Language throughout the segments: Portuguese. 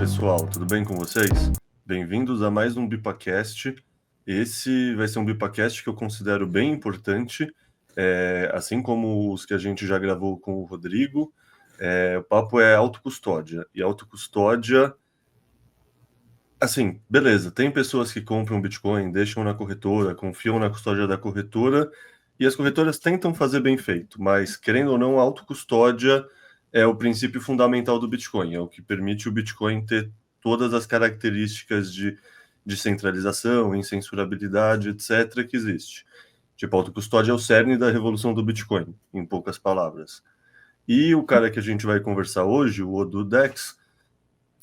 pessoal, tudo bem com vocês? Bem-vindos a mais um BipaCast. Esse vai ser um BipaCast que eu considero bem importante, assim como os que a gente já gravou com o Rodrigo. O papo é autocustódia. E autocustódia, assim, beleza, tem pessoas que compram Bitcoin, deixam na corretora, confiam na custódia da corretora, e as corretoras tentam fazer bem feito, mas, querendo ou não, a autocustódia é o princípio fundamental do Bitcoin, é o que permite o Bitcoin ter todas as características de centralização, incensurabilidade, etc., que existe. Tipo, a autocustódia é o cerne da revolução do Bitcoin, em poucas palavras. E o cara que a gente vai conversar hoje, o Odoo Dex,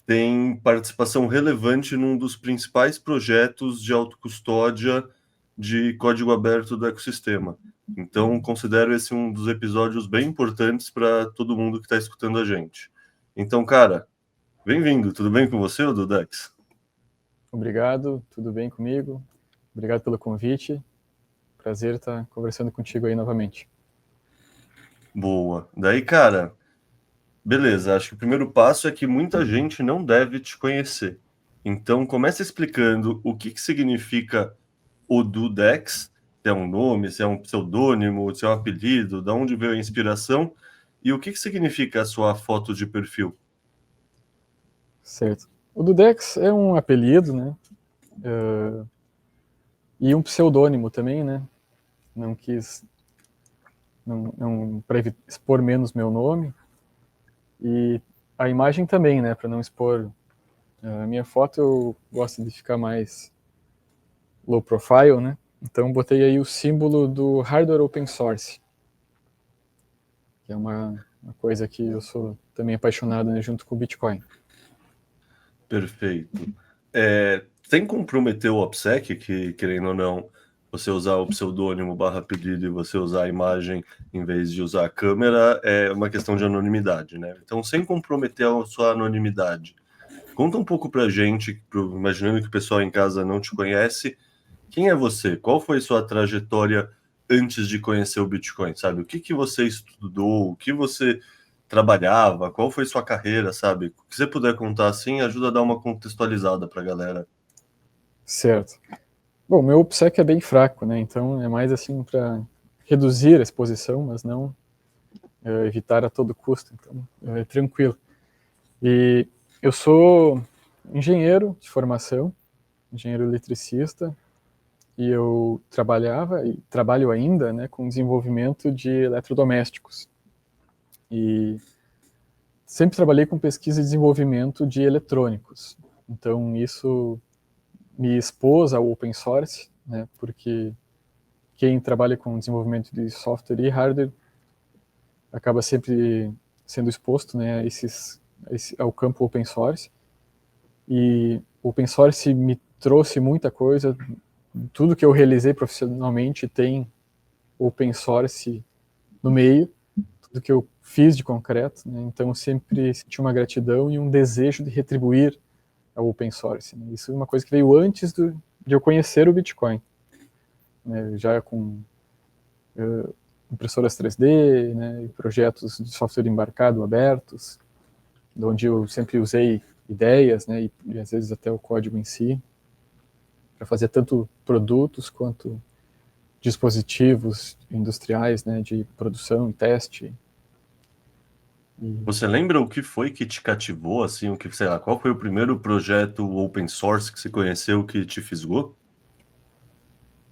tem participação relevante num dos principais projetos de autocustódia de código aberto do ecossistema. Então, considero esse um dos episódios bem importantes para todo mundo que está escutando a gente. Então, cara, bem-vindo. Tudo bem com você, Dudex? Obrigado, tudo bem comigo? Obrigado pelo convite. Prazer estar conversando contigo aí novamente. Boa. Daí, cara, beleza. Acho que o primeiro passo é que muita gente não deve te conhecer. Então, começa explicando o que significa Odoo Dex, se é um nome, se é um pseudônimo, se é um apelido, de onde veio a inspiração e o que significa a sua foto de perfil. Certo. O Dudex é um apelido, né? E um pseudônimo também, né? Não quis, para expor menos meu nome. E a imagem também, né? Para não expor a minha foto, eu gosto de ficar mais low profile, né? Então botei aí o símbolo do hardware open source, que é uma coisa que eu sou também apaixonado, né, junto com o Bitcoin. Perfeito. Sem comprometer o OPSEC, que, querendo ou não, você usar o pseudônimo / apelido e você usar a imagem em vez de usar a câmera, é uma questão de anonimidade, né? Então, sem comprometer a sua anonimidade, conta um pouco pra gente, imaginando que o pessoal em casa não te conhece, quem é você? Qual foi sua trajetória antes de conhecer o Bitcoin, sabe? O que você estudou? O que você trabalhava? Qual foi sua carreira, sabe? O que você puder contar assim ajuda a dar uma contextualizada para a galera. Certo. Bom, meu OPSEC é bem fraco, né? Então é mais assim para reduzir a exposição, mas não evitar a todo custo. Então é tranquilo. E eu sou engenheiro de formação, engenheiro eletricista, e eu trabalhava e trabalho ainda, né, com desenvolvimento de eletrodomésticos. E sempre trabalhei com pesquisa e desenvolvimento de eletrônicos. Então isso me expôs ao open source, né, porque quem trabalha com desenvolvimento de software e hardware acaba sempre sendo exposto, né, ao campo open source. E o open source me trouxe muita coisa. Tudo que eu realizei profissionalmente tem open source no meio, tudo que eu fiz de concreto, né? Então eu sempre senti uma gratidão e um desejo de retribuir ao open source, né? Isso é uma coisa que veio antes de eu conhecer o Bitcoin, né? Já com impressoras 3D, né? E projetos de software embarcado abertos, onde eu sempre usei ideias, né? E às vezes até o código em si, para fazer tanto produtos quanto dispositivos industriais, né, de produção e teste. Você lembra o que foi que te cativou, assim, o que, sei lá, qual foi o primeiro projeto open source que você conheceu que te fisgou?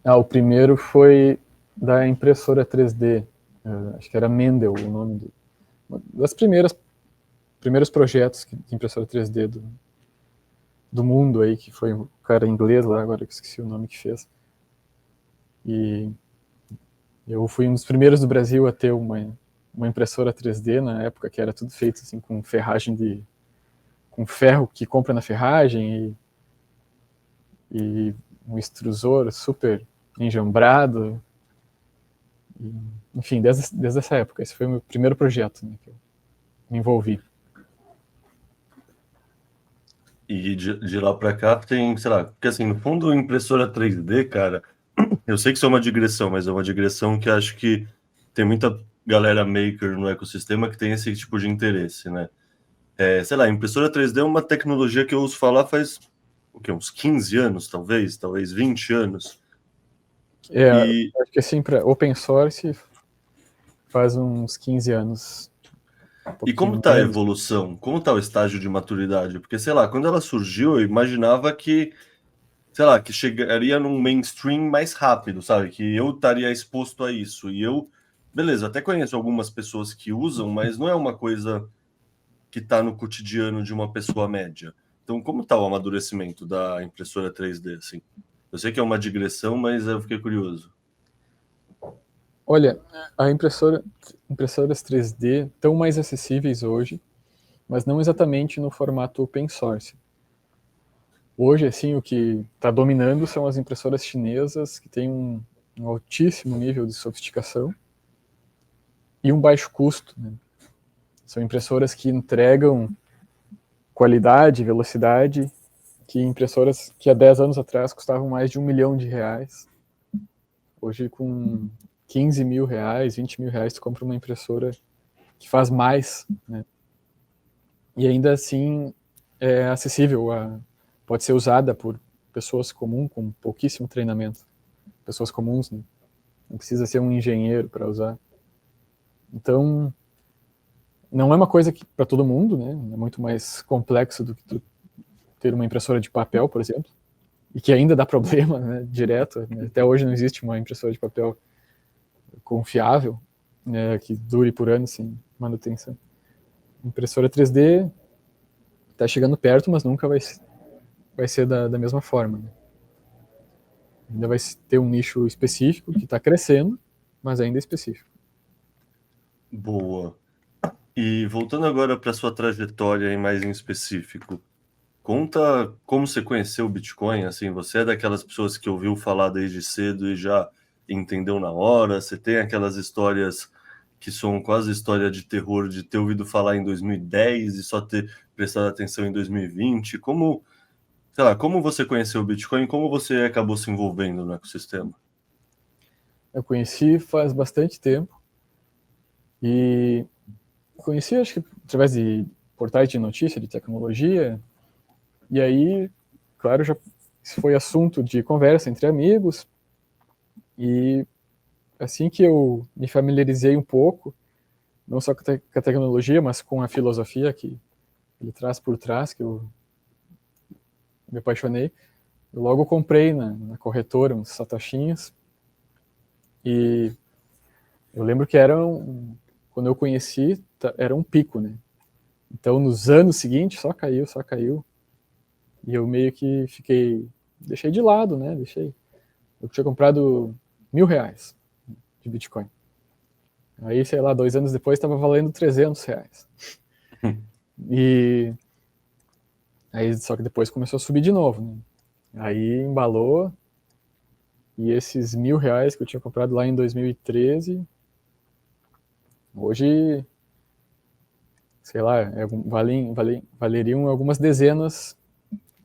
O primeiro foi da impressora 3D, acho que era Mendel o nome das primeiros projetos de impressora 3D do mundo aí, que foi um cara inglês lá, agora que esqueci o nome que fez. E eu fui um dos primeiros do Brasil a ter uma impressora 3D na época, que era tudo feito assim com ferragem com ferro que compra na ferragem e um extrusor super enjambrado. E, enfim, desde essa época, esse foi o meu primeiro projeto, né, que eu me envolvi. E de lá para cá tem, sei lá, porque assim, no fundo, impressora 3D, cara, eu sei que isso é uma digressão, mas é uma digressão que acho que tem muita galera maker no ecossistema que tem esse tipo de interesse, né? Sei lá, impressora 3D é uma tecnologia que eu uso falar faz o quê? Uns 15 anos, talvez 20 anos. Acho que assim, para open source faz uns 15 anos, um E como pouquinho está a menos. evolução? Como está o estágio de maturidade? Porque, sei lá, quando ela surgiu, eu imaginava que, sei lá, que chegaria num mainstream mais rápido, sabe? Que eu estaria exposto a isso. E eu, beleza, até conheço algumas pessoas que usam, mas não é uma coisa que está no cotidiano de uma pessoa média. Então, como está o amadurecimento da impressora 3D, assim? Eu sei que é uma digressão, mas eu fiquei curioso. Olha, impressoras 3D estão mais acessíveis hoje, mas não exatamente no formato open source. Hoje, assim, o que está dominando são as impressoras chinesas, que têm um altíssimo nível de sofisticação e um baixo custo, né? São impressoras que entregam qualidade, velocidade, que impressoras que há 10 anos atrás custavam mais de R$ 1 milhão. Hoje, com R$ 15 mil, R$ 20 mil, tu compra uma impressora que faz mais, né? E ainda assim é acessível, pode ser usada por pessoas comuns com pouquíssimo treinamento. Pessoas comuns, né? Não precisa ser um engenheiro para usar. Então, não é uma coisa que para todo mundo, né? É muito mais complexo do que tu ter uma impressora de papel, por exemplo, e que ainda dá problema, né, direto. Né? Até hoje não existe uma impressora de papel confiável, né, que dure por anos sem manutenção. Impressora 3D está chegando perto, mas nunca vai ser da mesma forma. Né? Ainda vai ter um nicho específico que está crescendo, mas ainda é específico. Boa. E voltando agora para sua trajetória em mais em específico, conta como você conheceu o Bitcoin, assim, você é daquelas pessoas que ouviu falar desde cedo e já entendeu na hora, você tem aquelas histórias que são quase história de terror de ter ouvido falar em 2010 e só ter prestado atenção em 2020, como, sei lá, como você conheceu o Bitcoin, como você acabou se envolvendo no ecossistema? Eu conheci faz bastante tempo e conheci, acho que através de portais de notícia, de tecnologia, e aí, claro, já isso foi assunto de conversa entre amigos, e assim que eu me familiarizei um pouco, não só com a tecnologia, mas com a filosofia que ele traz por trás, que eu me apaixonei, eu logo comprei na corretora uns satoshinhos, e eu lembro que quando eu conheci, era um pico, né? Então, nos anos seguintes, só caiu, só caiu. E eu meio que deixei de lado, né? Eu tinha comprado R$ 1.000 de Bitcoin. Aí, sei lá, 2 anos depois estava valendo R$ 300. E aí, só que depois começou a subir de novo, né? Aí embalou, e esses R$ 1.000 que eu tinha comprado lá em 2013, hoje, sei lá, valeriam algumas dezenas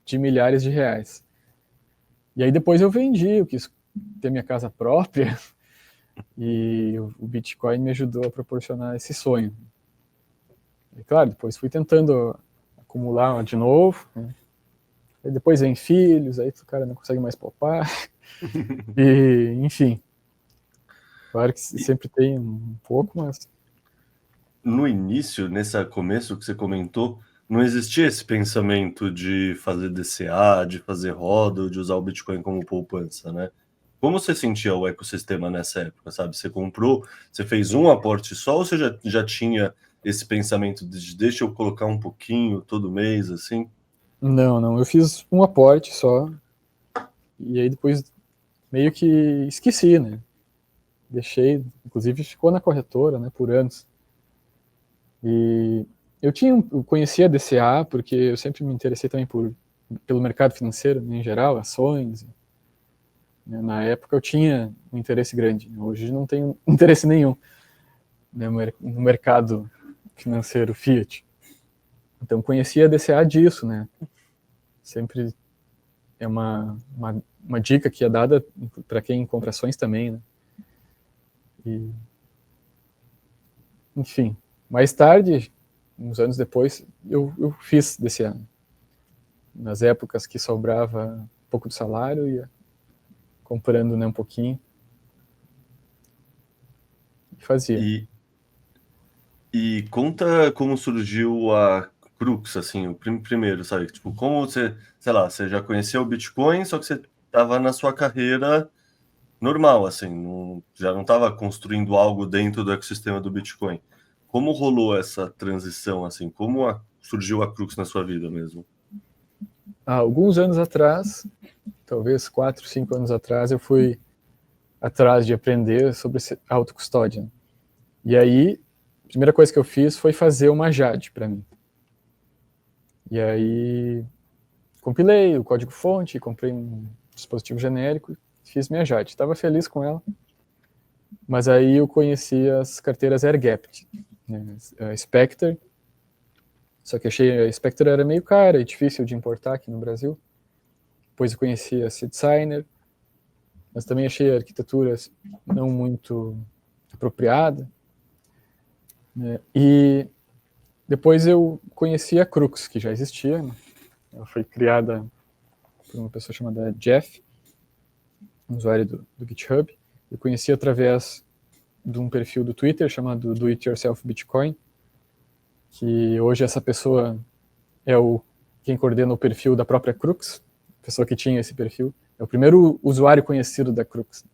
de milhares de reais. E aí depois eu vendi, eu quis ter minha casa própria, e o Bitcoin me ajudou a proporcionar esse sonho. E claro, depois fui tentando acumular de novo, né? Aí depois vem filhos, aí o cara não consegue mais poupar, e enfim. Claro que E sempre tem um pouco, mas no início, nesse começo que você comentou, não existia esse pensamento de fazer DCA, de fazer roda, ou de usar o Bitcoin como poupança, né? Como você sentia o ecossistema nessa época, sabe? Você comprou, você fez um aporte só ou você já tinha esse pensamento de deixa eu colocar um pouquinho todo mês, assim? não, eu fiz um aporte só, e aí depois meio que esqueci, né? Deixei, inclusive ficou na corretora, né, por anos. E eu conhecia a DCA porque eu sempre me interessei também pelo mercado financeiro, né, em geral, ações. Né? Na época eu tinha um interesse grande, hoje não tenho interesse nenhum, né, no mercado financeiro fiat. Então conhecia a DCA disso, né? Sempre é uma dica que é dada para quem compra ações também, né? E, enfim, mais tarde uns anos depois, eu fiz desse ano. Nas épocas que sobrava um pouco do salário, ia comprando, né, um pouquinho. E fazia. E conta como surgiu a Crux, assim, o primeiro, sabe? Tipo, como você, sei lá, você já conhecia o Bitcoin, só que você estava na sua carreira normal, assim, já não estava construindo algo dentro do ecossistema do Bitcoin. Como rolou essa transição, assim? Como surgiu a Crux na sua vida mesmo? Há alguns anos atrás, talvez 4, 5 anos atrás, eu fui atrás de aprender sobre autocustódia. E aí, a primeira coisa que eu fiz foi fazer uma JAD para mim. E aí, compilei o código-fonte, comprei um dispositivo genérico, fiz minha JAD. Estava feliz com ela. Mas aí eu conheci as carteiras AirGapped, né? A Spectre. Só que achei a Spectre era meio cara e difícil de importar aqui no Brasil. Depois eu conheci a SeedSigner, mas também achei a arquitetura não muito apropriada. Né? E depois eu conheci a Crux, que já existia. Né? Ela foi criada por uma pessoa chamada Jeff, um usuário do GitHub. Eu conheci através de um perfil do Twitter chamado Do It Yourself Bitcoin, que hoje essa pessoa é quem coordena o perfil da própria Crux, a pessoa que tinha esse perfil. É o primeiro usuário conhecido da Crux.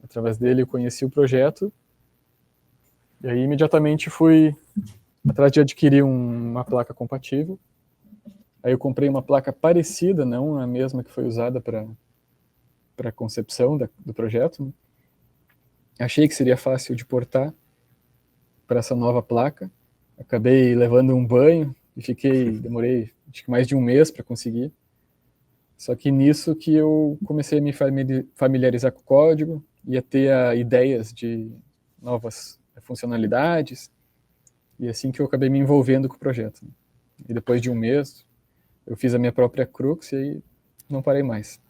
Através dele eu conheci o projeto e aí imediatamente fui atrás de adquirir uma placa compatível. Aí eu comprei uma placa parecida, não a mesma que foi usada para a concepção do projeto. Né? Achei que seria fácil de portar para essa nova placa. Acabei levando um banho e demorei acho que mais de um mês para conseguir. Só que nisso que eu comecei a me familiarizar com o código e a ter ideias de novas funcionalidades. E assim que eu acabei me envolvendo com o projeto. E depois de um mês, eu fiz a minha própria Crux e aí não parei mais.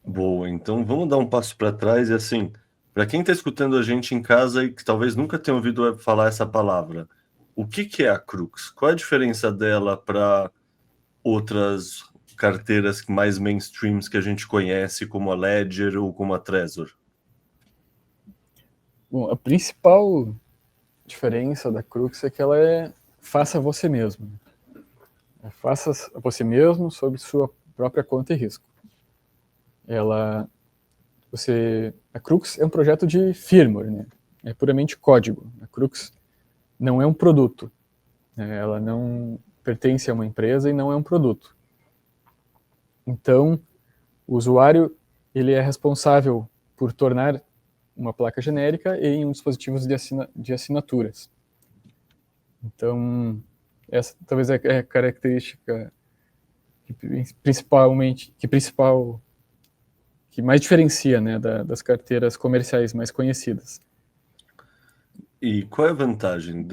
Boa, então vamos dar um passo para trás e assim, para quem está escutando a gente em casa e que talvez nunca tenha ouvido falar essa palavra, o que é a Crux? Qual é a diferença dela para outras carteiras mais mainstreams que a gente conhece, como a Ledger ou como a Trezor? Bom, a principal diferença da Crux é que ela é faça você mesmo. Faça você mesmo sob sua própria conta e risco. A Crux é um projeto de firmware, né? É puramente código. A Crux não é um produto. Né? Ela não pertence a uma empresa e não é um produto. Então, o usuário ele é responsável por tornar uma placa genérica em um dispositivo de assinaturas. Então, essa talvez é a característica que mais diferencia, né, das carteiras comerciais mais conhecidas. E qual é a vantagem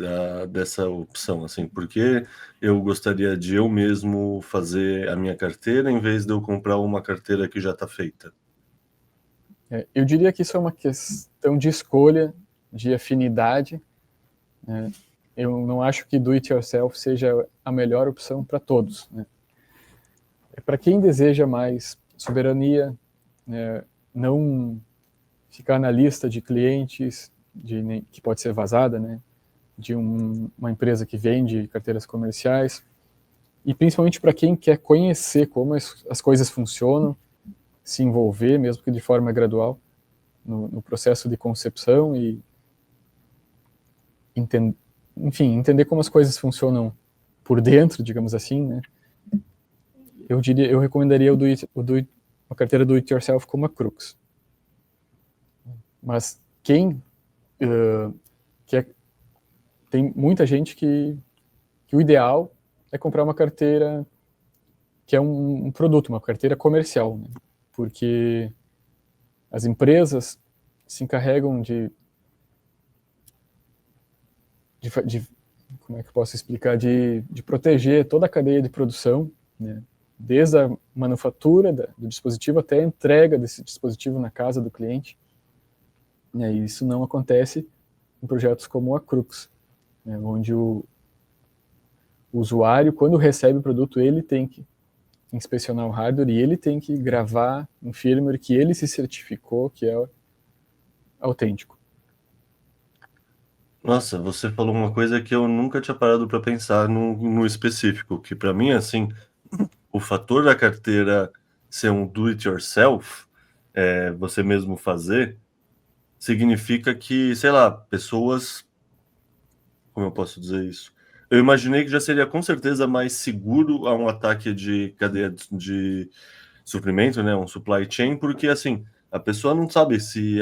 dessa opção? Assim, por que eu gostaria de eu mesmo fazer a minha carteira em vez de eu comprar uma carteira que já está feita? Eu diria que isso é uma questão de escolha, de afinidade. Né? Eu não acho que do it yourself seja a melhor opção para todos. Né? Para quem deseja mais soberania, né, não ficar na lista de clientes que pode ser vazada, né, de uma empresa que vende carteiras comerciais, e principalmente para quem quer conhecer como as coisas funcionam, se envolver, mesmo que de forma gradual, no processo de concepção e entender como as coisas funcionam por dentro, digamos assim, né? Eu recomendaria a carteira do it yourself como a Crux. Mas quem tem muita gente que o ideal é comprar uma carteira que é um produto, uma carteira comercial, né? Porque as empresas se encarregam de como é que eu posso explicar, de proteger toda a cadeia de produção, né? Desde a manufatura do dispositivo até a entrega desse dispositivo na casa do cliente. E isso não acontece em projetos como a Crux, né? Onde O usuário, quando recebe o produto, ele tem que inspecionar o hardware e ele tem que gravar um firmware que ele se certificou que é autêntico. Nossa, você falou uma coisa que eu nunca tinha parado para pensar no específico, que para mim, assim, o fator da carteira ser um do-it-yourself, você mesmo fazer, significa que, sei lá, pessoas. Como eu posso dizer isso? Eu imaginei que já seria com certeza mais seguro a um ataque de cadeia de suprimento, né? Um supply chain, porque assim, a pessoa não sabe se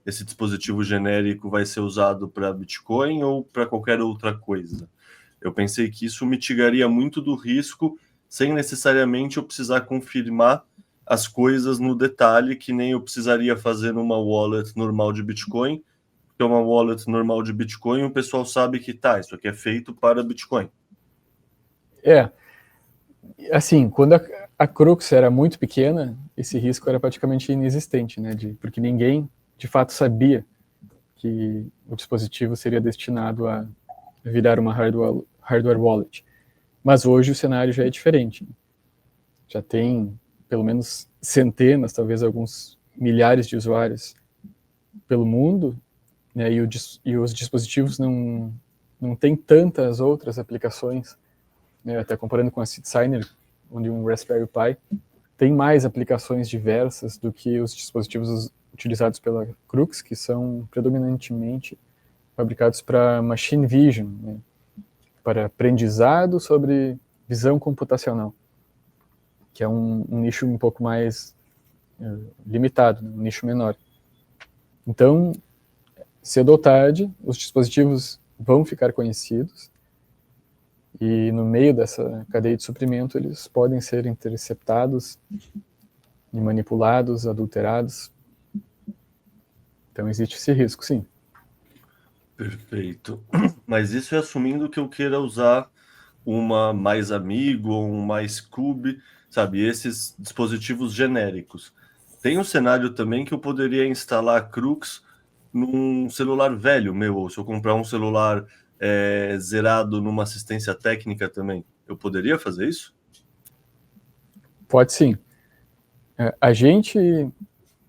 esse dispositivo genérico vai ser usado para Bitcoin ou para qualquer outra coisa. Eu pensei que isso mitigaria muito do risco, sem necessariamente eu precisar confirmar as coisas no detalhe, que nem eu precisaria fazer numa wallet normal de Bitcoin, que é uma wallet normal de Bitcoin, o pessoal sabe que tá, isso aqui é feito para Bitcoin. Assim, quando a Crux era muito pequena, esse risco era praticamente inexistente, né? Porque ninguém, de fato, sabia que o dispositivo seria destinado a virar uma hardware wallet. Mas hoje o cenário já é diferente. Já tem pelo menos centenas, talvez alguns milhares de usuários pelo mundo, né? E os dispositivos não têm tantas outras aplicações, né? Até comparando com a SeedSigner, onde um Raspberry Pi tem mais aplicações diversas do que os dispositivos utilizados pela Crux, que são predominantemente fabricados para machine vision, né? Para aprendizado sobre visão computacional, que é um nicho um pouco mais limitado, né? Um nicho menor. Então, cedo ou tarde, os dispositivos vão ficar conhecidos e no meio dessa cadeia de suprimento eles podem ser interceptados e manipulados, adulterados. Então existe esse risco, sim. Perfeito. Mas isso é assumindo que eu queira usar uma mais amigo ou um mais cube, sabe? Esses dispositivos genéricos. Tem um cenário também que eu poderia instalar a Crux num celular velho meu, ou se eu comprar um celular zerado numa assistência técnica também. Eu poderia fazer isso? Pode sim. A gente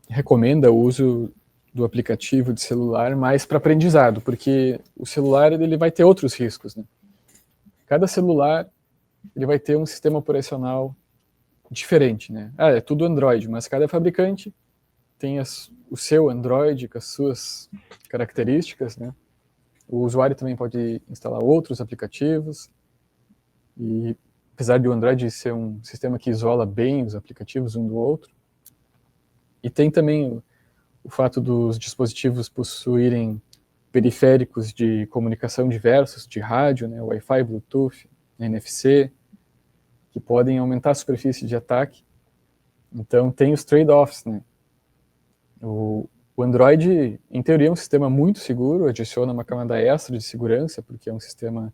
recomenda o uso do aplicativo de celular mais para aprendizado, porque o celular ele vai ter outros riscos, né? Cada celular ele vai ter um sistema operacional diferente, né? É tudo Android, mas cada fabricante tem o seu Android com as suas características, né? O usuário também pode instalar outros aplicativos e apesar de o Android ser um sistema que isola bem os aplicativos um do outro, e tem também o fato dos dispositivos possuírem periféricos de comunicação diversos, de rádio, né, Wi-Fi, Bluetooth, NFC, que podem aumentar a superfície de ataque. Então tem os trade-offs, né? O Android, em teoria, é um sistema muito seguro, adiciona uma camada extra de segurança, porque é um sistema,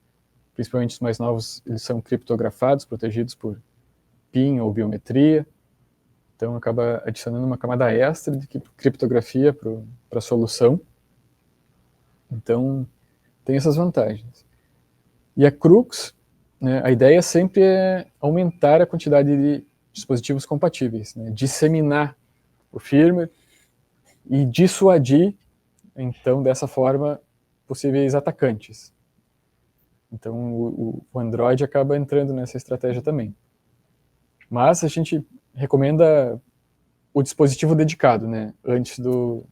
principalmente os mais novos, eles são criptografados, protegidos por PIN ou biometria. Então acaba adicionando uma camada extra de criptografia para a solução. Então tem essas vantagens. E a Crux, né, a ideia sempre é aumentar a quantidade de dispositivos compatíveis, né, disseminar o firmware e dissuadir, então, dessa forma, possíveis atacantes. Então o Android acaba entrando nessa estratégia também. Mas a gente recomenda o dispositivo dedicado, né, antes do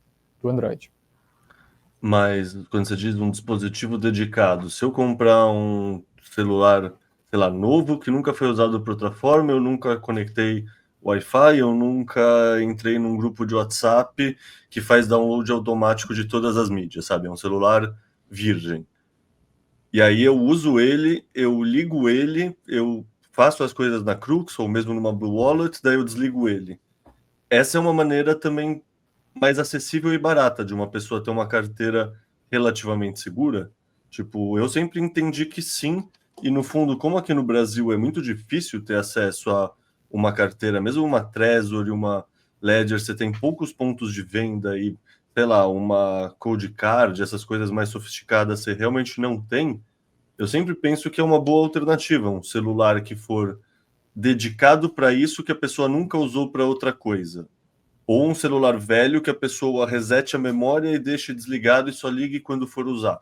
Android. Mas quando você diz um dispositivo dedicado, se eu comprar um celular, sei lá, novo, que nunca foi usado para outra forma, eu nunca conectei Wi-Fi, eu nunca entrei num grupo de WhatsApp que faz download automático de todas as mídias, sabe? É um celular virgem. E aí eu uso ele, eu ligo ele, eu faço as coisas na Crux ou mesmo numa Blue Wallet, daí eu desligo ele. Essa é uma maneira também mais acessível e barata de uma pessoa ter uma carteira relativamente segura. Tipo, eu sempre entendi que sim, e no fundo, como aqui no Brasil é muito difícil ter acesso a uma carteira, mesmo uma Trezor e uma Ledger, você tem poucos pontos de venda e, sei lá, uma Code Card, essas coisas mais sofisticadas, você realmente não tem. eu sempre penso que é uma boa alternativa, um celular que for dedicado para isso que a pessoa nunca usou para outra coisa. Ou um celular velho que a pessoa resete a memória e deixe desligado e só ligue quando for usar.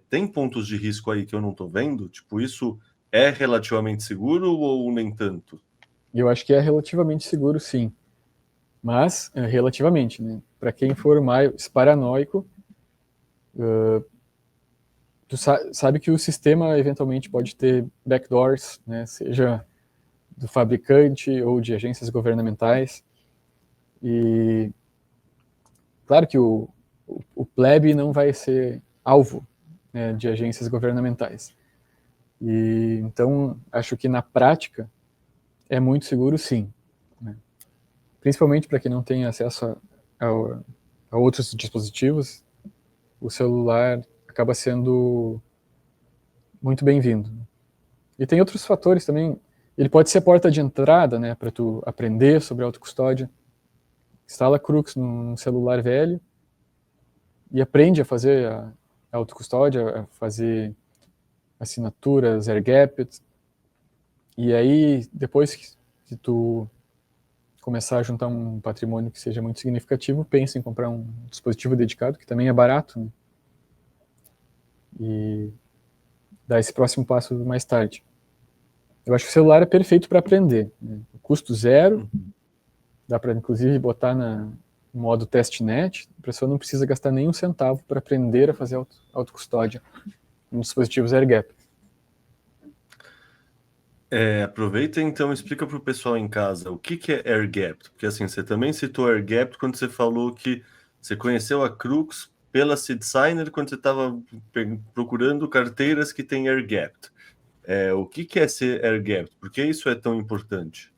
Tem pontos de risco aí que eu não estou vendo? Tipo, isso é relativamente seguro ou nem tanto? E eu acho que é relativamente seguro, sim. Mas, relativamente, né? Para quem for mais paranoico, tu sabe que o sistema eventualmente pode ter backdoors, né? Seja do fabricante ou de agências governamentais. E claro que o plebe não vai ser alvo, né, de agências governamentais. E então acho que na prática é muito seguro, sim, né? Principalmente para quem não tem acesso a outros dispositivos, o celular acaba sendo muito bem-vindo. E tem outros fatores também. Ele pode ser a porta de entrada, né, para tu aprender sobre autocustódia. Instala Crux num celular velho e aprende a fazer a autocustódia, a fazer assinaturas AirGapped. E aí, depois que tu começar a juntar um patrimônio que seja muito significativo, pensa em comprar um dispositivo dedicado, que também é barato, né? E dar esse próximo passo mais tarde. Eu acho que o celular é perfeito para aprender, né? Custo zero, dá para inclusive botar no modo testnet, a pessoa não precisa gastar nenhum centavo para aprender a fazer autocustódia nos dispositivos AirGap. Aproveita então e explica para o pessoal em casa o que é AirGapped, porque assim, você também citou AirGapped quando você falou que você conheceu a Crux pela SeedSigner quando você estava procurando carteiras que têm AirGapped. O que é ser AirGapped? Por que isso é tão importante?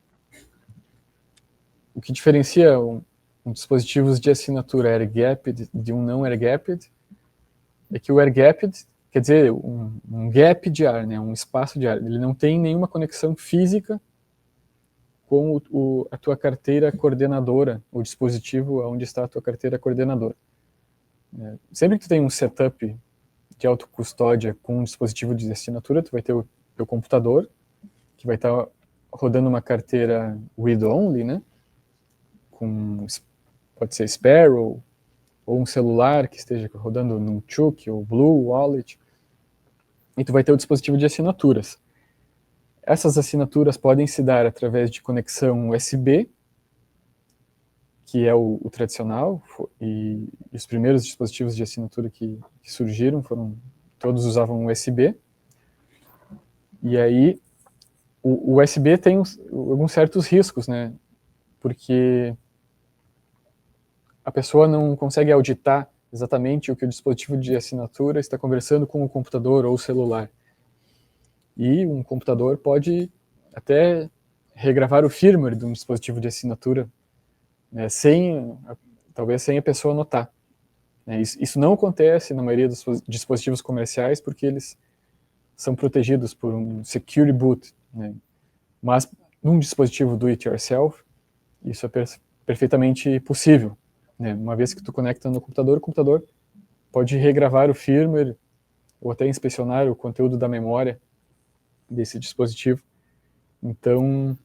O que diferencia um dispositivos de assinatura AirGapped de um não AirGapped é que o AirGapped quer dizer um gap de ar, né, um espaço de ar. Ele não tem nenhuma conexão física com a tua carteira coordenadora, o dispositivo onde está a tua carteira coordenadora. Sempre que tu tem um setup de autocustódia com um dispositivo de assinatura, tu vai ter o teu computador, que vai estar rodando uma carteira read-only, né, pode ser Sparrow, ou um celular que esteja rodando num Chook ou Blue Wallet, e tu vai ter o dispositivo de assinaturas. Essas assinaturas podem se dar através de conexão USB, que é o tradicional, e os primeiros dispositivos de assinatura que surgiram todos usavam USB. E aí o USB tem alguns certos riscos, né? Porque a pessoa não consegue auditar exatamente o que o dispositivo de assinatura está conversando com o computador ou o celular. E um computador pode até regravar o firmware de um dispositivo de assinatura, né, talvez sem a pessoa notar. Isso não acontece na maioria dos dispositivos comerciais porque eles são protegidos por um security boot, né? Mas num dispositivo do it yourself, isso é perfeitamente possível, né? Uma vez que tu conecta no computador, o computador pode regravar o firmware ou até inspecionar o conteúdo da memória desse dispositivo. Então,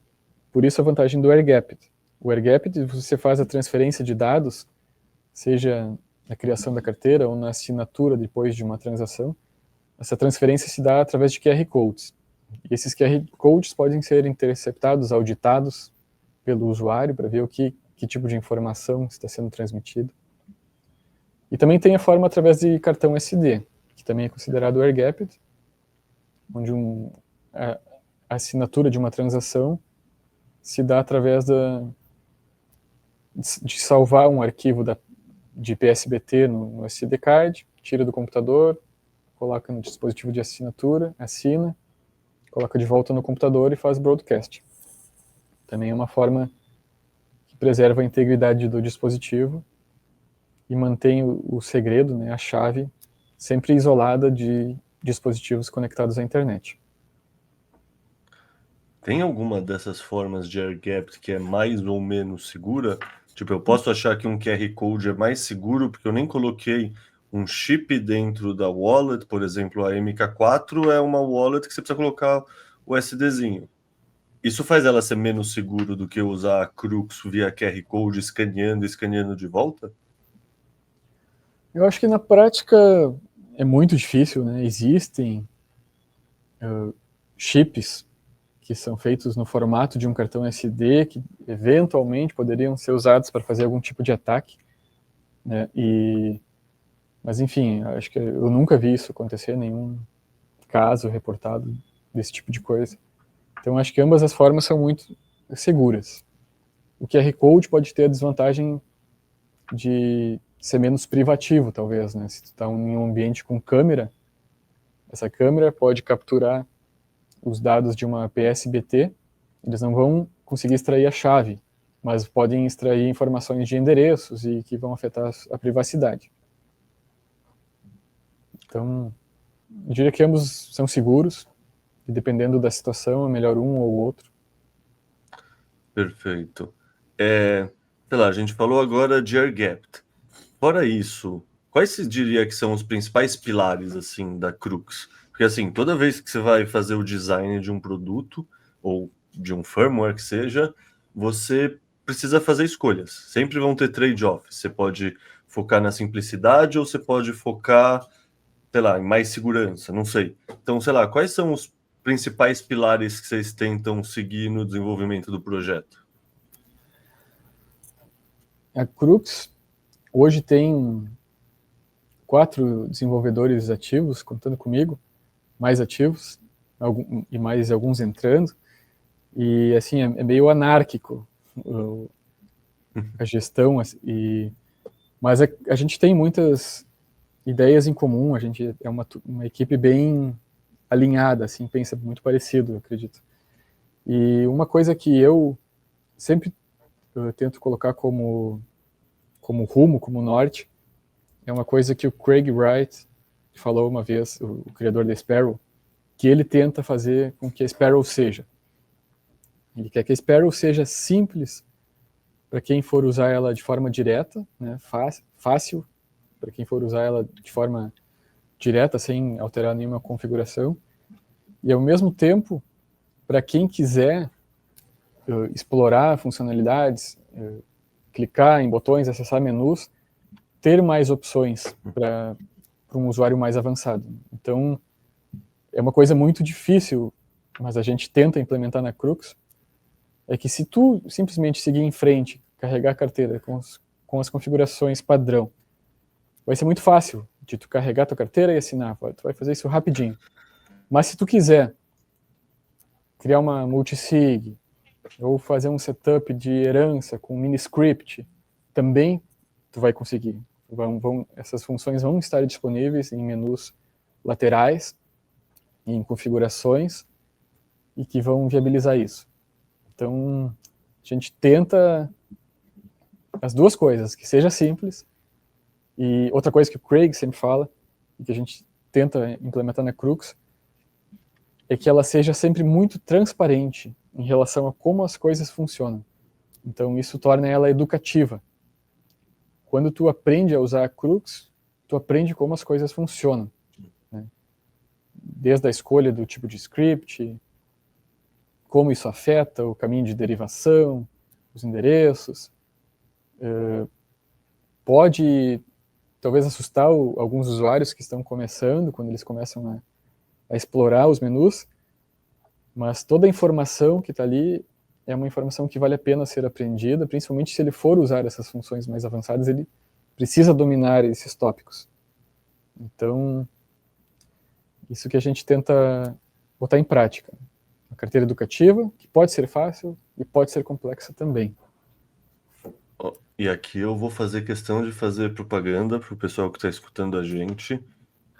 por isso a vantagem do AirGapped. O AirGapped, você faz a transferência de dados, seja na criação da carteira ou na assinatura depois de uma transação. Essa transferência se dá através de QR Codes. E esses QR Codes podem ser interceptados, auditados pelo usuário para ver que tipo de informação está sendo transmitida. E também tem a forma através de cartão SD, que também é considerado AirGapped, onde a assinatura de uma transação se dá através de salvar um arquivo de PSBT no SD card, tira do computador, coloca no dispositivo de assinatura, assina, coloca de volta no computador e faz broadcast. Também é uma forma que preserva a integridade do dispositivo e mantém o segredo, né, a chave, sempre isolada de dispositivos conectados à internet. Tem alguma dessas formas de AirGapped que é mais ou menos segura? Tipo, eu posso achar que um QR Code é mais seguro porque eu nem coloquei um chip dentro da wallet, por exemplo, a MK4 é uma wallet que você precisa colocar o SDzinho. Isso faz ela ser menos seguro do que usar a Crux via QR Code escaneando e escaneando de volta? Eu acho que na prática é muito difícil, né? Existem chips que são feitos no formato de um cartão SD que eventualmente poderiam ser usados para fazer algum tipo de ataque, né? Mas enfim, acho que eu nunca vi isso acontecer, nenhum caso reportado desse tipo de coisa. Então acho que ambas as formas são muito seguras. O QR Code pode ter a desvantagem de ser menos privativo, talvez, né? Se tu está em um ambiente com câmera, essa câmera pode capturar os dados de uma PSBT, eles não vão conseguir extrair a chave, mas podem extrair informações de endereços e que vão afetar a privacidade. Então, eu diria que ambos são seguros, e dependendo da situação, é melhor um ou outro. Perfeito. Sei lá, a gente falou agora de air-gapped. Fora isso, quais você diria que são os principais pilares, assim, da Crux? Porque, assim, toda vez que você vai fazer o design de um produto, ou de um firmware que seja, você precisa fazer escolhas. Sempre vão ter trade-offs. Você pode focar na simplicidade ou você pode focar, sei lá, em mais segurança, não sei. Então, sei lá, quais são os principais pilares que vocês tentam seguir no desenvolvimento do projeto? A Crux hoje tem 4 desenvolvedores ativos, contando comigo, mais ativos, e mais alguns entrando, e assim, é meio anárquico a gestão, mas a gente tem muitas ideias em comum, a gente é uma equipe bem alinhada, assim, pensa muito parecido, eu acredito. E uma coisa que eu sempre tento colocar como rumo, como norte, é uma coisa que o Craig Wright falou uma vez, o criador da Sparrow, que ele tenta fazer com que a Sparrow seja. Ele quer que a Sparrow seja simples para quem for usar ela de forma direta, né, fácil para quem for usar ela de forma direta, sem alterar nenhuma configuração, e ao mesmo tempo, para quem quiser explorar funcionalidades, clicar em botões, acessar menus, ter mais opções para um usuário mais avançado. Então, é uma coisa muito difícil, mas a gente tenta implementar na Crux, é que se tu simplesmente seguir em frente, carregar a carteira com as configurações padrão, vai ser muito fácil de tu carregar tua carteira e assinar, tu vai fazer isso rapidinho. Mas se tu quiser criar uma multisig, ou fazer um setup de herança com mini script, também tu vai conseguir. Essas funções vão estar disponíveis em menus laterais, em configurações, e que vão viabilizar isso. Então, a gente tenta as duas coisas, que seja simples, e outra coisa que o Craig sempre fala, e que a gente tenta implementar na Crux, é que ela seja sempre muito transparente em relação a como as coisas funcionam. Então, isso torna ela educativa. Quando tu aprende a usar a Crux, tu aprende como as coisas funcionam, né? Desde a escolha do tipo de script, como isso afeta o caminho de derivação, os endereços. Pode talvez assustar alguns usuários que estão começando, quando eles começam a explorar os menus, mas toda a informação que está ali é uma informação que vale a pena ser aprendida, principalmente se ele for usar essas funções mais avançadas, ele precisa dominar esses tópicos. Então, isso que a gente tenta botar em prática. Uma carteira educativa, que pode ser fácil e pode ser complexa também. E aqui eu vou fazer questão de fazer propaganda para o pessoal que está escutando a gente.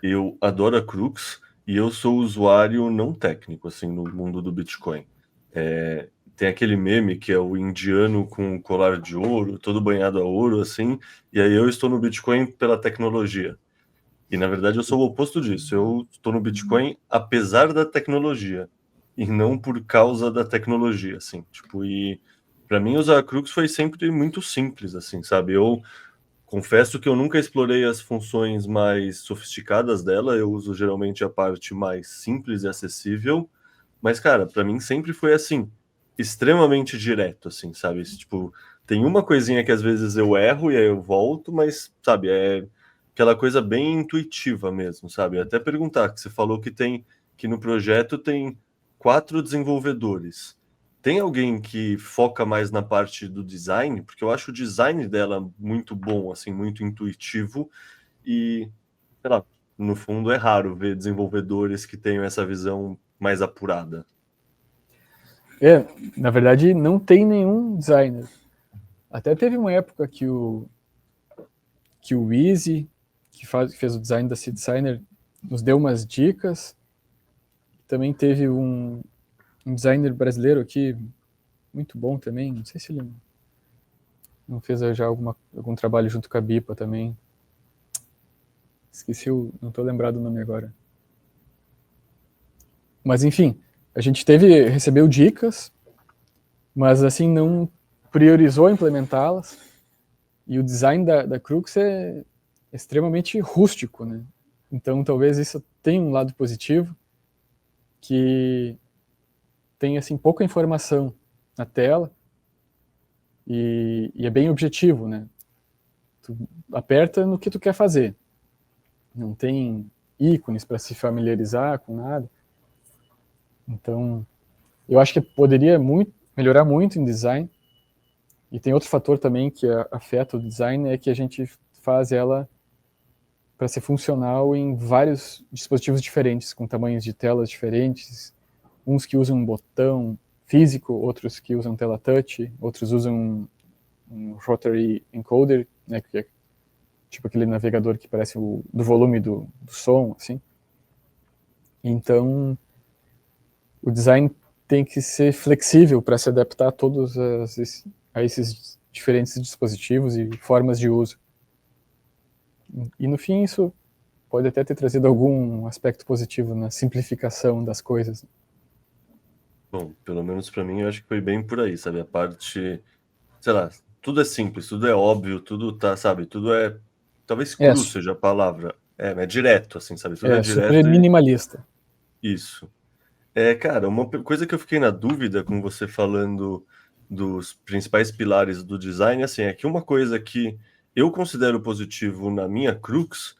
Eu adoro a Crux e eu sou usuário não técnico, assim, no mundo do Bitcoin. Tem aquele meme que é o indiano com um colar de ouro, todo banhado a ouro, assim, e aí eu estou no Bitcoin pela tecnologia. E, na verdade, eu sou o oposto disso. Eu estou no Bitcoin apesar da tecnologia e não por causa da tecnologia, assim. Tipo, e para mim usar a Crux foi sempre muito simples, assim, sabe? Eu Confesso que eu nunca explorei as funções mais sofisticadas dela, eu uso geralmente a parte mais simples e acessível, mas, cara, para mim sempre foi assim, extremamente direto, assim, sabe? Tipo, tem uma coisinha que às vezes eu erro e aí eu volto, mas, sabe, é aquela coisa bem intuitiva mesmo, sabe? Até perguntar, que você falou que no projeto tem 4 desenvolvedores. Tem alguém que foca mais na parte do design? Porque eu acho o design dela muito bom, assim, muito intuitivo e, sei lá, no fundo é raro ver desenvolvedores que tenham essa visão mais apurada. Na verdade, não tem nenhum designer. Até teve uma época que o Easy, que fez o design da Seed Designer, nos deu umas dicas. Também teve um designer brasileiro aqui, muito bom também, não sei se ele não fez já algum trabalho junto com a Bipa também. Esqueci, não estou lembrado o nome agora. Mas enfim, a gente recebeu dicas, mas assim, não priorizou implementá-las. E o design da Crux é extremamente rústico, né? Então talvez isso tenha um lado positivo, que tem assim pouca informação na tela e é bem objetivo, né? Tu aperta no que tu quer fazer. Não tem ícones para se familiarizar com nada. Então, eu acho que poderia melhorar muito em design. E tem outro fator também que afeta o design, é que a gente faz ela para ser funcional em vários dispositivos diferentes, com tamanhos de telas diferentes, uns que usam um botão físico, outros que usam tela touch, outros usam um rotary encoder, né, que é tipo aquele navegador que parece do volume do som, assim. Então, o design tem que ser flexível para se adaptar a esses diferentes dispositivos e formas de uso. E no fim, isso pode até ter trazido algum aspecto positivo na simplificação das coisas. Bom, pelo menos para mim, eu acho que foi bem por aí, sabe? A parte, sei lá, tudo é simples, tudo é óbvio, tudo tá, sabe? Tudo é, talvez cru seja a palavra. É direto, assim, sabe? Tudo é Super direto e minimalista. isso. Cara, uma coisa que eu fiquei na dúvida com você falando dos principais pilares do design, assim, é que uma coisa que eu considero positivo na minha Crux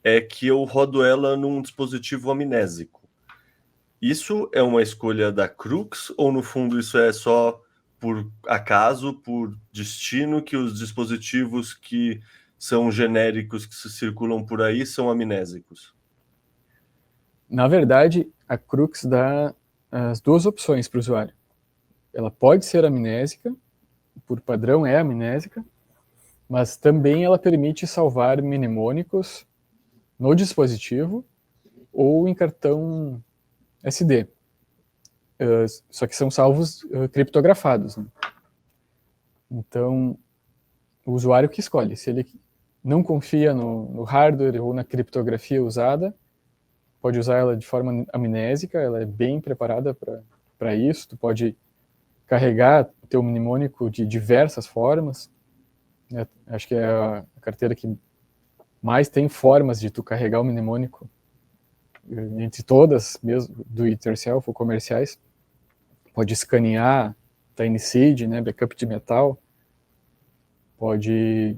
é que eu rodo ela num dispositivo amnésico. Isso é uma escolha da Crux ou no fundo isso é só por acaso, por destino, que os dispositivos que são genéricos que se circulam por aí são amnésicos? Na verdade, a Crux dá as duas opções para o usuário. Ela pode ser amnésica, por padrão é amnésica, mas também ela permite salvar mnemônicos no dispositivo ou em cartão SD. Só que são salvos criptografados. Né? Então, o usuário que escolhe. Se ele não confia no hardware ou na criptografia usada, pode usar ela de forma amnésica, ela é bem preparada para isso. Tu pode carregar o teu mnemônico de diversas formas. Acho que é a carteira que mais tem formas de tu carregar o mnemônico, entre todas, mesmo do it yourself ou comerciais. Pode escanear Tiny Seed, né, backup de metal. Pode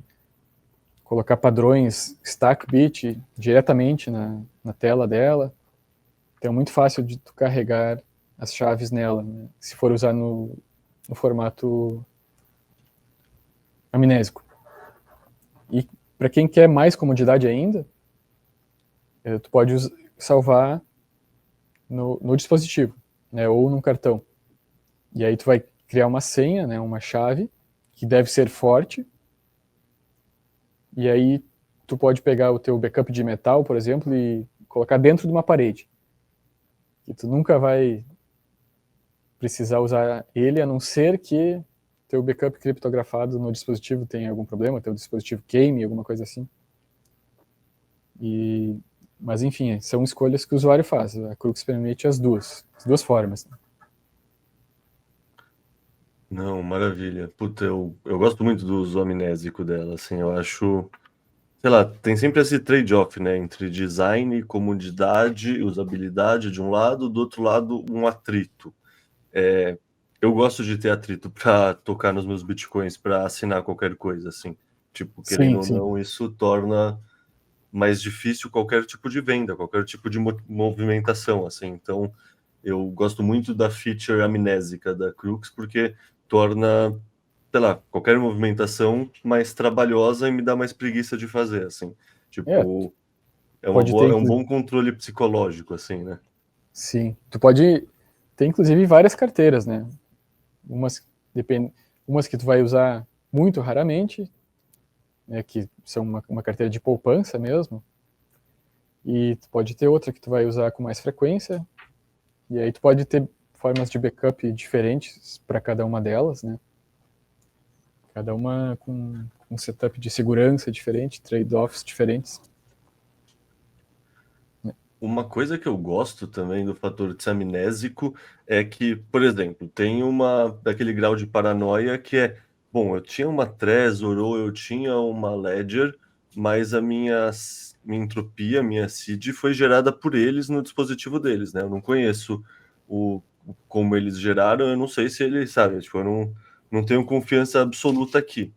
colocar padrões stack bit diretamente na tela dela. Então é muito fácil de tu carregar as chaves nela, né, se for usar no formato amnésico. E para quem quer mais comodidade ainda, tu pode salvar no dispositivo, né, ou num cartão. E aí tu vai criar uma senha, né, uma chave, que deve ser forte. E aí tu pode pegar o teu backup de metal, por exemplo, e colocar dentro de uma parede. E tu nunca vai precisar usar ele, a não ser que teu backup criptografado no dispositivo tenha algum problema, teu dispositivo queime, alguma coisa assim. Mas enfim, são escolhas que o usuário faz. A Crux permite as duas formas. Não, maravilha. Puta, eu gosto muito do uso amnésico dela, assim, eu acho sei lá, tem sempre esse trade-off, né, entre design, comodidade, usabilidade de um lado, do outro lado, um atrito. Eu gosto de ter atrito para tocar nos meus bitcoins, para assinar qualquer coisa, assim. Tipo, querendo Sim, ou sim. não, isso torna mais difícil qualquer tipo de venda, qualquer tipo de movimentação, assim. Então, eu gosto muito da feature amnésica da Crux, porque torna, sei lá, qualquer movimentação mais trabalhosa e me dá mais preguiça de fazer, assim. É, Tipo, pode ter, é um bom controle psicológico, assim, né? sim. Tu pode ter, inclusive, várias carteiras, né? Umas, depend... Umas que tu vai usar muito raramente, né, que são uma carteira de poupança mesmo, e tu pode ter outra que tu vai usar com mais frequência, e aí tu pode ter formas de backup diferentes para cada uma delas, né? Cada uma com um setup de segurança diferente, trade-offs diferentes. Uma coisa que eu gosto também do fator amnésico é que, por exemplo, tem uma daquele grau de paranoia que é, bom, eu tinha uma Trezor ou eu tinha uma Ledger, mas minha entropia, minha seed foi gerada por eles no dispositivo deles, né? Eu não conheço como eles geraram, eu não sei se eles, sabe, tipo, não tenho confiança absoluta aqui.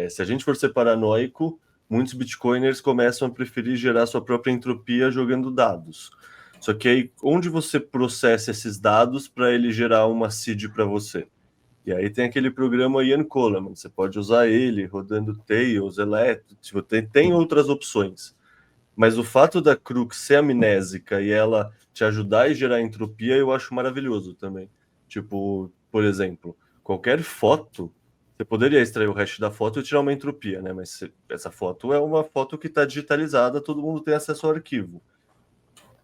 Se a gente for ser paranoico, muitos bitcoiners começam a preferir gerar sua própria entropia jogando dados. Só que aí, onde você processa esses dados para ele gerar uma seed para você? E aí tem aquele programa Ian Coleman, você pode usar ele rodando Tails, Electro, tipo, tem outras opções. Mas o fato da Crux ser amnésica e ela te ajudar a gerar entropia, eu acho maravilhoso também. Tipo, por exemplo, qualquer foto, você poderia extrair o hash da foto e tirar uma entropia, né? Mas essa foto é uma foto que está digitalizada, todo mundo tem acesso ao arquivo.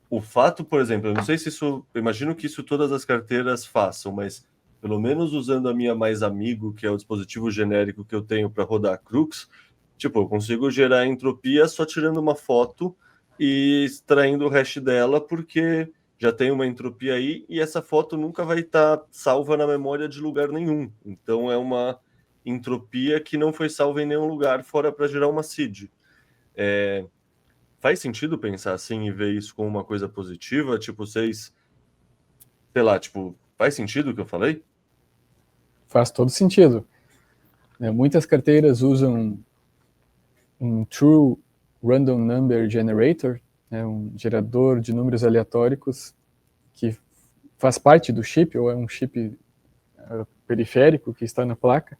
O fato, por exemplo, eu não sei se isso, eu imagino que isso todas as carteiras façam, mas pelo menos usando a minha Mais Amigo, que é o dispositivo genérico que eu tenho para rodar Crux, tipo, eu consigo gerar entropia só tirando uma foto e extraindo o hash dela, porque já tem uma entropia aí e essa foto nunca vai estar salva na memória de lugar nenhum. Então é uma entropia que não foi salva em nenhum lugar fora para gerar uma seed. Faz sentido pensar assim e ver isso como uma coisa positiva? Tipo, vocês, sei lá, tipo, faz sentido o que eu falei? Faz todo sentido, né? Muitas carteiras usam um True Random Number Generator, né, um gerador de números aleatórios que faz parte do chip, ou é um chip periférico que está na placa,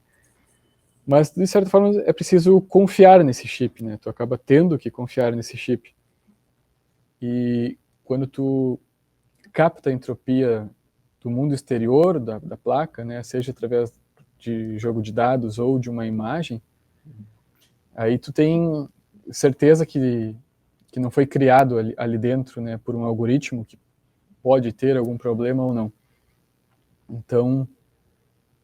mas de certa forma é preciso confiar nesse chip, né? Tu acaba tendo que confiar nesse chip. E quando tu capta a entropia do mundo exterior da placa, né, seja através de jogo de dados ou de uma imagem, aí tu tem certeza que não foi criado ali dentro, né, por um algoritmo que pode ter algum problema ou não. Então,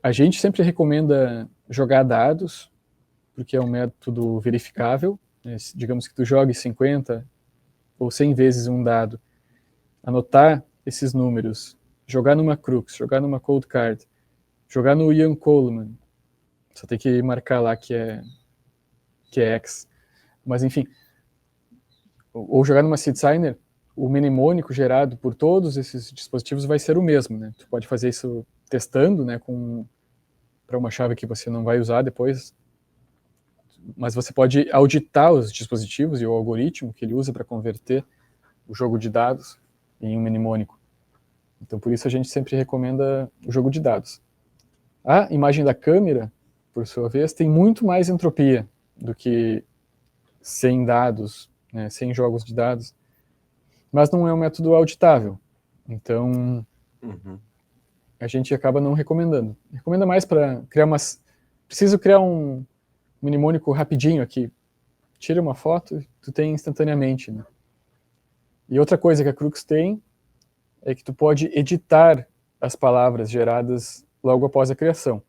a gente sempre recomenda jogar dados, porque é um método verificável, né? Digamos que tu jogue 50 ou 100 vezes um dado, anotar esses números, jogar numa Crux, jogar numa Cold Card, jogar no Ian Coleman, só tem que marcar lá que é X. Mas enfim, ou jogar numa seed signer, o mnemônico gerado por todos esses dispositivos vai ser o mesmo, né? Tu pode fazer isso testando, né, para uma chave que você não vai usar depois, mas você pode auditar os dispositivos e o algoritmo que ele usa para converter o jogo de dados em um mnemônico. Então, por isso a gente sempre recomenda o jogo de dados. A imagem da câmera, por sua vez, tem muito mais entropia do que 100 dados, né, 100 jogos de dados, mas não é um método auditável. Então, Uhum. a gente acaba não recomendando. Recomenda mais para criar umas... Preciso criar um mnemônico rapidinho aqui. Tira uma foto e tu tem instantaneamente, né? E outra coisa que a Crux tem é que tu pode editar as palavras geradas logo após a criação.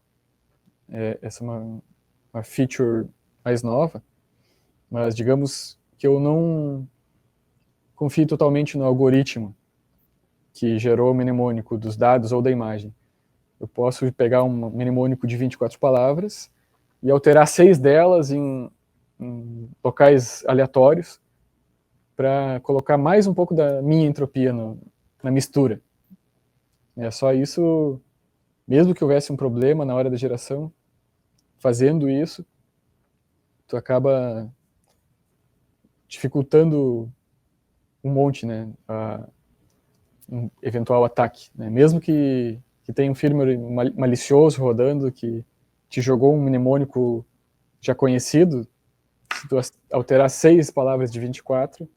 Essa é uma feature mais nova, mas digamos que eu não confio totalmente no algoritmo que gerou o mnemônico dos dados ou da imagem. Eu posso pegar um mnemônico de 24 palavras e alterar 6 delas locais aleatórios para colocar mais um pouco da minha entropia na mistura. É só isso, mesmo que houvesse um problema na hora da geração, fazendo isso, tu acaba dificultando um monte, né, um eventual ataque, né? Mesmo que tenha um firmware malicioso rodando que te jogou um mnemônico já conhecido, se tu alterar 6 palavras de 24,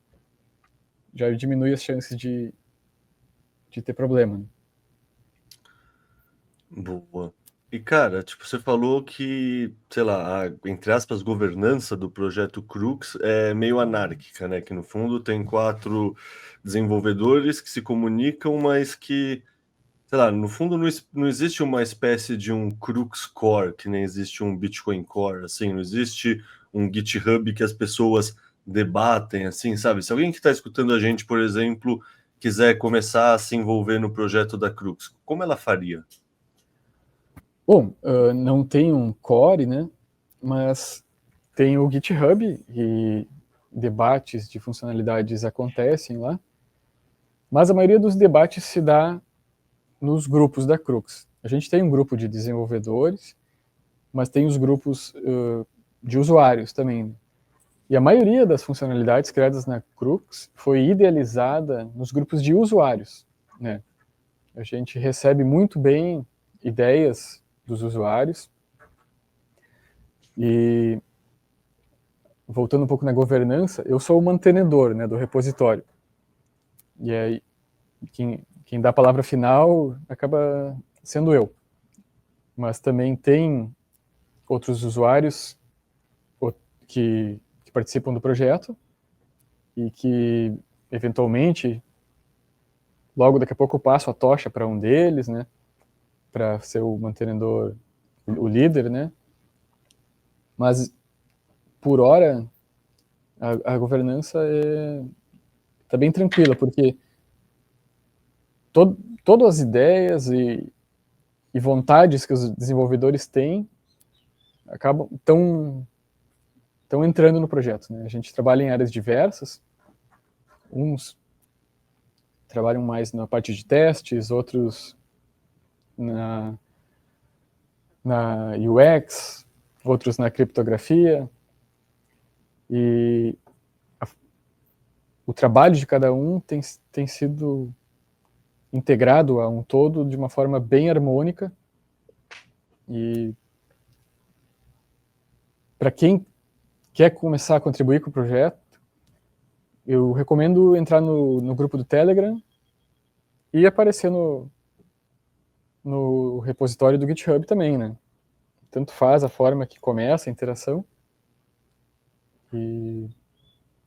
já diminui as chances de ter problema, né? Boa. E, cara, tipo, você falou que, sei lá, a, entre aspas, governança do projeto Crux é meio anárquica, né? Que no fundo tem 4 desenvolvedores que se comunicam, mas que, sei lá, no fundo não existe uma espécie de um Crux Core, que nem existe um Bitcoin Core, assim, não existe um GitHub que as pessoas debatem, assim, sabe? Se alguém que está escutando a gente, por exemplo, quiser começar a se envolver no projeto da Crux, como ela faria? Bom, não tem um core, né? Mas tem o GitHub e debates de funcionalidades acontecem lá. Mas a maioria dos debates se dá nos grupos da Crux. A gente tem um grupo de desenvolvedores, mas tem os grupos de usuários também. E a maioria das funcionalidades criadas na Crux foi idealizada nos grupos de usuários, né? A gente recebe muito bem ideias dos usuários. E voltando um pouco na governança, eu sou o mantenedor, né, do repositório. E aí quem dá a palavra final acaba sendo eu. Mas também tem outros usuários que participam do projeto e que eventualmente logo daqui a pouco eu passo a tocha para um deles, né, para ser o mantenedor, o líder, né. Mas por hora a governança tá bem tranquila, porque todas as ideias e vontades que os desenvolvedores têm acabam estão entrando no projeto, né? A gente trabalha em áreas diversas, uns trabalham mais na parte de testes, outros na UX, outros na criptografia, e o trabalho de cada um tem sido integrado a um todo de uma forma bem harmônica. E para quem quer começar a contribuir com o projeto, eu recomendo entrar no grupo do Telegram e aparecer no repositório do GitHub também, né? Tanto faz a forma que começa a interação, e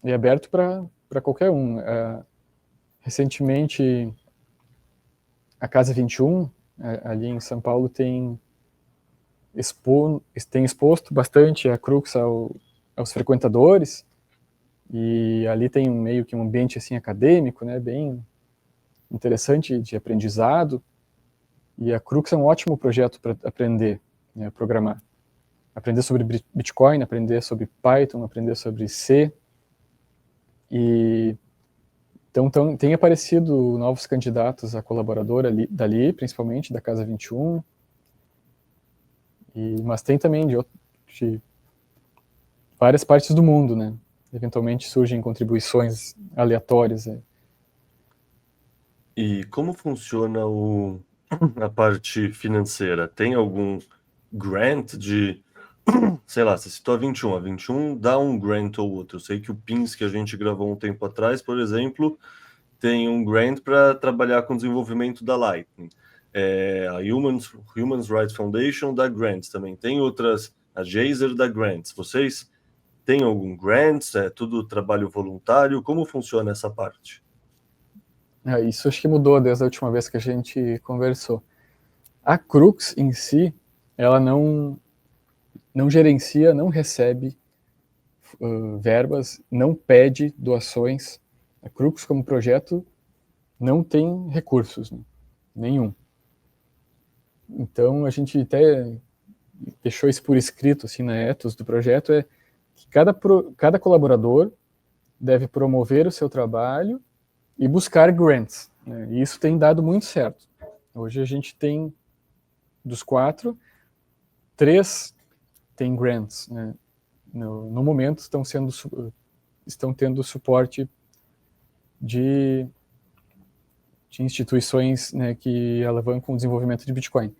é aberto para qualquer um. Recentemente, a Casa 21, ali em São Paulo, tem exposto bastante a Crux aos frequentadores, e ali tem meio que um ambiente assim acadêmico, né, bem interessante de aprendizado, e a Crux é um ótimo projeto para aprender, né, programar. Aprender sobre Bitcoin, aprender sobre Python, aprender sobre C, e então tem aparecido novos candidatos a colaborador dali, principalmente da Casa 21, mas tem também de várias partes do mundo, né? Eventualmente surgem contribuições aleatórias. E como funciona a parte financeira? Tem algum grant de, sei lá, você citou a 21 dá um grant ou outro. Eu sei que o PINS que a gente gravou um tempo atrás, por exemplo, tem um grant para trabalhar com o desenvolvimento da Lightning. A Human Rights Foundation dá grants também. Tem outras, a Jazer dá grants. Vocês têm algum grants? É tudo trabalho voluntário? Como funciona essa parte? Isso acho que mudou desde a última vez que a gente conversou. A Crux em si, ela não gerencia, não recebe verbas, não pede doações. A Crux como projeto não tem recursos, né? Nenhum. Então a gente até deixou isso por escrito assim na ethos do projeto, que cada colaborador deve promover o seu trabalho e buscar grants, né? E isso tem dado muito certo. Hoje a gente tem, dos 4, 3 têm grants, né? No momento estão tendo suporte de instituições, né, que alavancam o desenvolvimento de Bitcoin.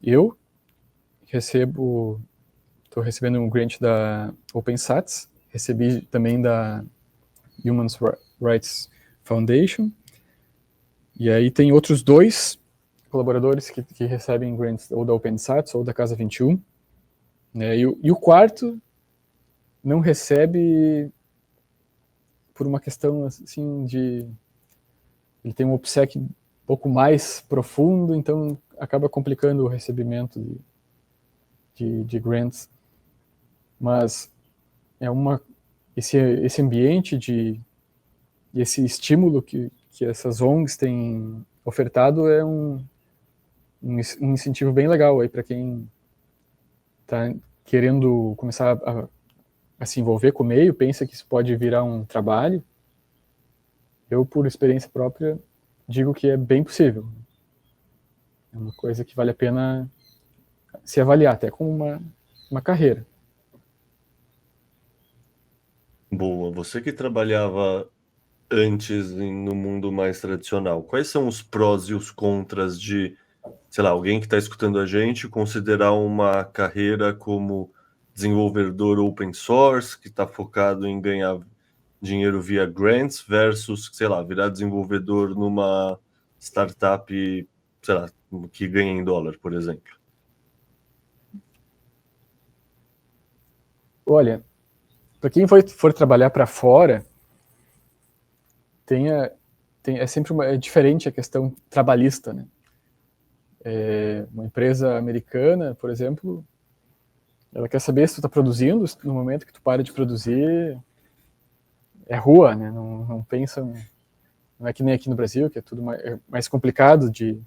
Eu estou recebendo um grant da OpenSats, recebi também da Human Rights Foundation, e aí tem outros 2 colaboradores que recebem grants ou da OpenSats ou da Casa 21, né, e o quarto não recebe por uma questão assim ele tem um OPSEC um pouco mais profundo, então acaba complicando o recebimento de grants. Mas esse ambiente esse estímulo que essas ONGs têm ofertado é um incentivo bem legal aí para quem está querendo começar a se envolver com o meio, pensa que isso pode virar um trabalho. Eu, por experiência própria, digo que é bem possível. É uma coisa que vale a pena se avaliar, até como uma carreira. Boa. Você que trabalhava antes no mundo mais tradicional, quais são os prós e os contras de, sei lá, alguém que está escutando a gente considerar uma carreira como desenvolvedor open source, que está focado em ganhar dinheiro via grants, versus, sei lá, virar desenvolvedor numa startup, sei lá, que ganha em dólar, por exemplo? Olha, para quem for trabalhar para fora, é sempre diferente a questão trabalhista, né? Uma empresa americana, por exemplo, ela quer saber se tu está produzindo, no momento que tu para de produzir, é rua, né? Não pensa, não é que nem aqui no Brasil, que é tudo mais complicado de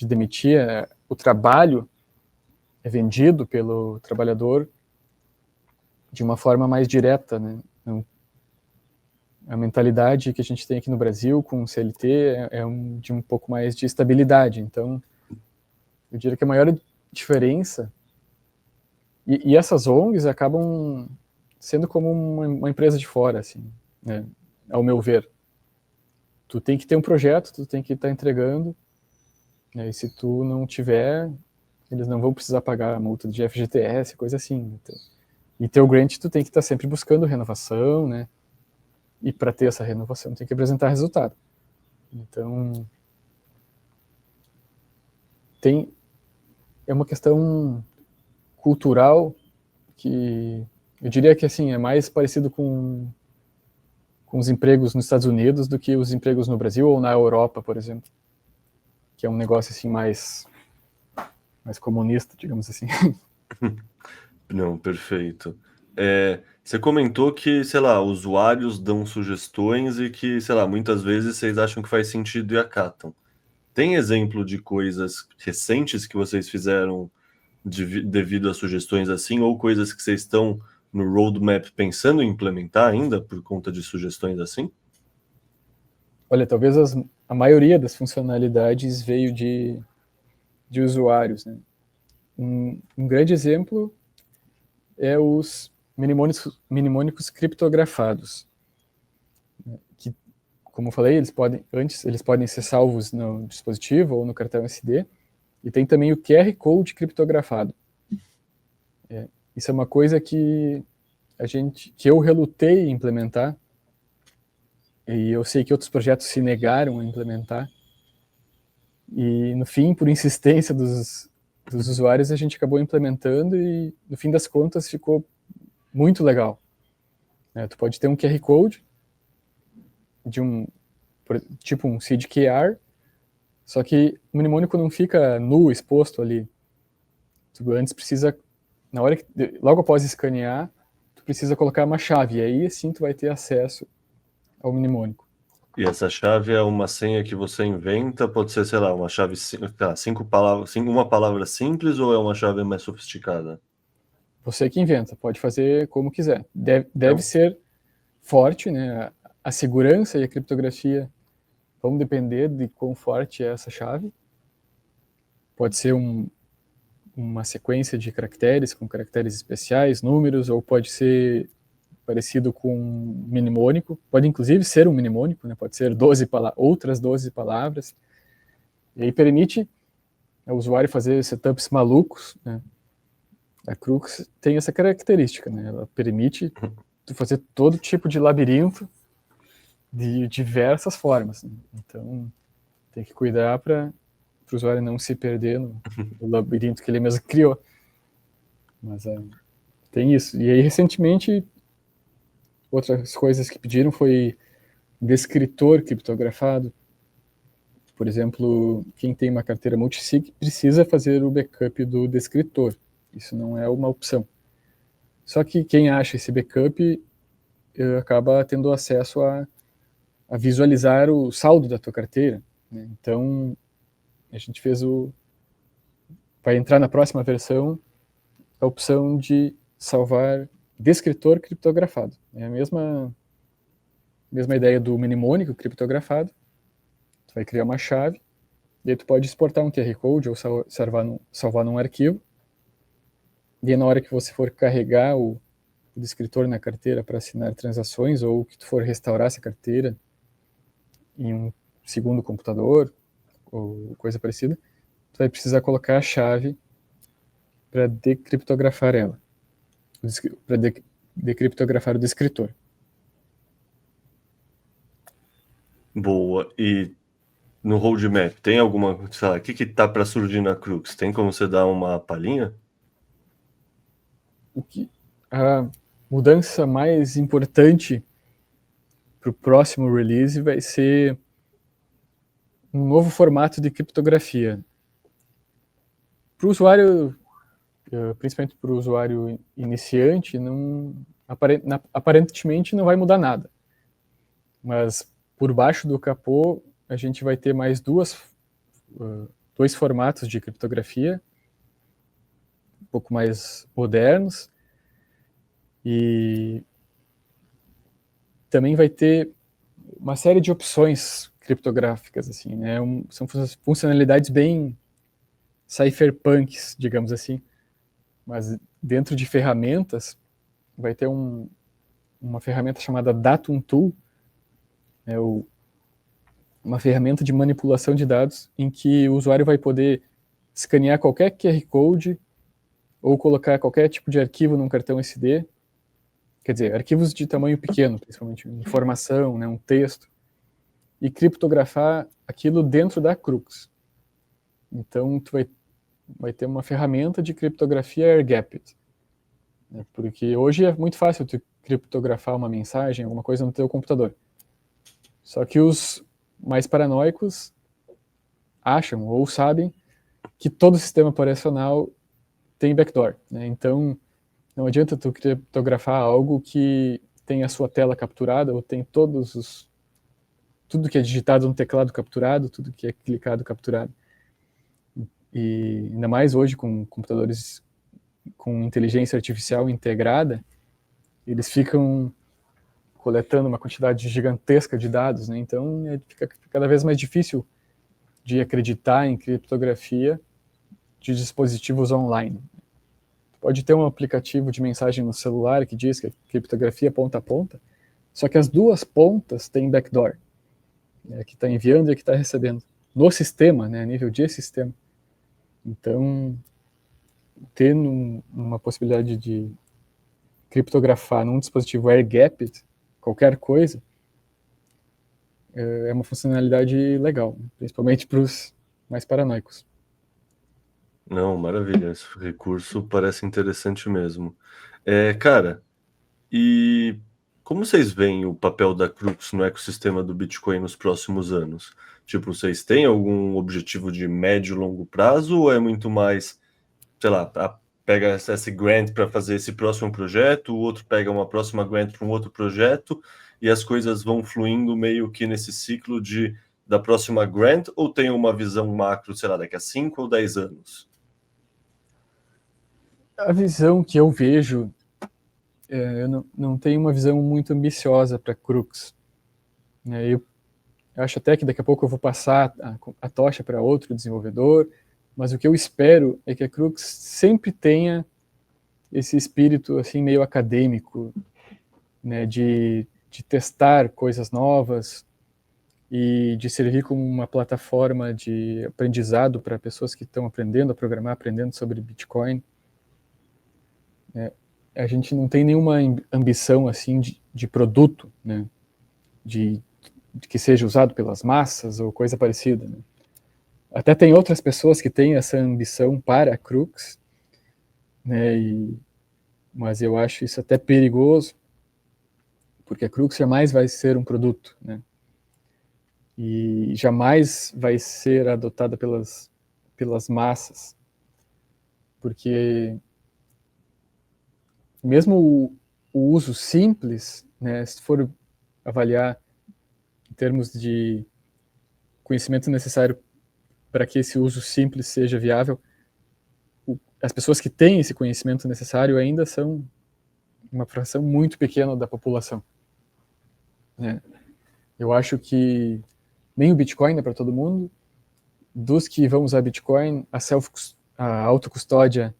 demitir. O trabalho é vendido pelo trabalhador de uma forma mais direta, né? A mentalidade que a gente tem aqui no Brasil com o CLT de um pouco mais de estabilidade. Então, eu diria que a maior diferença... E essas ONGs acabam sendo como uma empresa de fora, assim, né? Ao meu ver. Tu tem que ter um projeto, tu tem que estar entregando, né? E se tu não tiver, eles não vão precisar pagar a multa de FGTS, coisa assim. Então, e teu grant, tu tem que estar sempre buscando renovação, né? E para ter essa renovação, tem que apresentar resultado. Então, é uma questão cultural que eu diria que assim é mais parecido com os empregos nos Estados Unidos do que os empregos no Brasil ou na Europa, por exemplo, que é um negócio assim mais comunista, digamos assim. Não, perfeito. Você comentou que, sei lá, usuários dão sugestões e que, sei lá, muitas vezes vocês acham que faz sentido e acatam. Tem exemplo de coisas recentes que vocês fizeram devido a sugestões assim, ou coisas que vocês estão no roadmap pensando em implementar ainda por conta de sugestões assim? Olha, talvez a maioria das funcionalidades veio de usuários, né? Um grande exemplo é os mnemônicos criptografados, que, como eu falei, eles podem ser salvos no dispositivo ou no cartão SD, e tem também o QR Code criptografado. Isso é uma coisa que eu relutei em implementar, e eu sei que outros projetos se negaram a implementar, e no fim, por insistência dos usuários, a gente acabou implementando e no fim das contas ficou muito legal. Tu pode ter um QR Code tipo um SID-QR, só que o mnemônico não fica nu, exposto ali. Tu antes precisa, logo após escanear, tu precisa colocar uma chave, e aí sim tu vai ter acesso ao mnemônico. E essa chave é uma senha que você inventa, pode ser, sei lá, uma chave, 5 palavras, uma palavra simples, ou é uma chave mais sofisticada? você que inventa, pode fazer como quiser. Deve ser forte, né? A segurança e a criptografia vão depender de quão forte é essa chave. Pode ser uma sequência de caracteres com caracteres especiais, números, ou pode ser parecido com um mnemônico. Pode inclusive ser um mnemônico, né? Pode ser outras 12 palavras. E aí permite ao usuário fazer setups malucos, né? A Crux tem essa característica, né? Ela permite tu fazer todo tipo de labirinto de diversas formas, né? Então tem que cuidar para o usuário não se perder no labirinto que ele mesmo criou. Mas tem isso. E aí recentemente outras coisas que pediram foi descritor criptografado. Por exemplo, quem tem uma carteira multisig precisa fazer o backup do descritor. Isso não é uma opção. Só que quem acha esse backup acaba tendo acesso a visualizar o saldo da tua carteira, né? Então, a gente vai entrar na próxima versão a opção de salvar descritor criptografado. É a mesma ideia do mnemônico criptografado. Tu vai criar uma chave, e aí tu pode exportar um QR Code ou salvar num arquivo. E aí, na hora que você for carregar o descritor na carteira para assinar transações, ou que tu for restaurar essa carteira em um segundo computador, ou coisa parecida, tu vai precisar colocar a chave para decriptografar ela, para decriptografar o descritor. Boa. E no roadmap, tem alguma, sei lá, o que tá para surgir na Crux? Tem como você dar uma palhinha? A mudança mais importante para o próximo release vai ser um novo formato de criptografia. Para o usuário, principalmente para o usuário iniciante, aparentemente não vai mudar nada. Mas por baixo do capô, a gente vai ter mais dois formatos de criptografia, um pouco mais modernos, e também vai ter uma série de opções criptográficas, assim, né? São funcionalidades bem cypherpunks, digamos assim, mas dentro de ferramentas vai ter uma ferramenta chamada Datum Tool, né? Uma ferramenta de manipulação de dados em que o usuário vai poder escanear qualquer QR Code ou colocar qualquer tipo de arquivo num cartão SD, quer dizer, arquivos de tamanho pequeno, principalmente informação, né, um texto, e criptografar aquilo dentro da Crux. Então, tu vai ter uma ferramenta de criptografia air-gapped, né, porque hoje é muito fácil tu criptografar uma mensagem, alguma coisa no teu computador. Só que os mais paranoicos acham ou sabem que todo sistema operacional tem backdoor, né? Então, não adianta tu criptografar algo que tem a sua tela capturada ou tem tudo que é digitado no teclado capturado, tudo que é clicado capturado. E ainda mais hoje com computadores com inteligência artificial integrada, eles ficam coletando uma quantidade gigantesca de dados, né? Então fica cada vez mais difícil de acreditar em criptografia de dispositivos online. Pode ter um aplicativo de mensagem no celular que diz que é criptografia ponta a ponta, só que as duas pontas têm backdoor, né, que está enviando e que está recebendo no sistema, né, a nível de sistema. Então, ter uma possibilidade de criptografar num dispositivo air-gapped, qualquer coisa, é uma funcionalidade legal, né, principalmente para os mais paranoicos. Não, maravilha. Esse recurso parece interessante mesmo. Cara, e como vocês veem o papel da Crux no ecossistema do Bitcoin nos próximos anos? Tipo, vocês têm algum objetivo de médio e longo prazo ou é muito mais, sei lá, pega essa grant para fazer esse próximo projeto, o outro pega uma próxima grant para um outro projeto e as coisas vão fluindo meio que nesse ciclo da próxima grant ou tem uma visão macro, sei lá, daqui a 5 ou 10 anos? A visão que eu vejo, eu não tenho uma visão muito ambiciosa para Crux. Eu acho até que daqui a pouco eu vou passar a tocha para outro desenvolvedor, mas o que eu espero é que a Crux sempre tenha esse espírito assim meio acadêmico, né, de testar coisas novas e de servir como uma plataforma de aprendizado para pessoas que estão aprendendo a programar, aprendendo sobre Bitcoin. A gente não tem nenhuma ambição assim de produto, né, de que seja usado pelas massas ou coisa parecida, né? Até tem outras pessoas que têm essa ambição para a Crux, né, mas eu acho isso até perigoso, porque a Crux jamais vai ser um produto, né, e jamais vai ser adotada pelas massas, porque mesmo o uso simples, né, se for avaliar em termos de conhecimento necessário para que esse uso simples seja viável, as pessoas que têm esse conhecimento necessário ainda são uma fração muito pequena da população, né? Eu acho que nem o Bitcoin é para todo mundo. Dos que vão usar Bitcoin, a autocustódia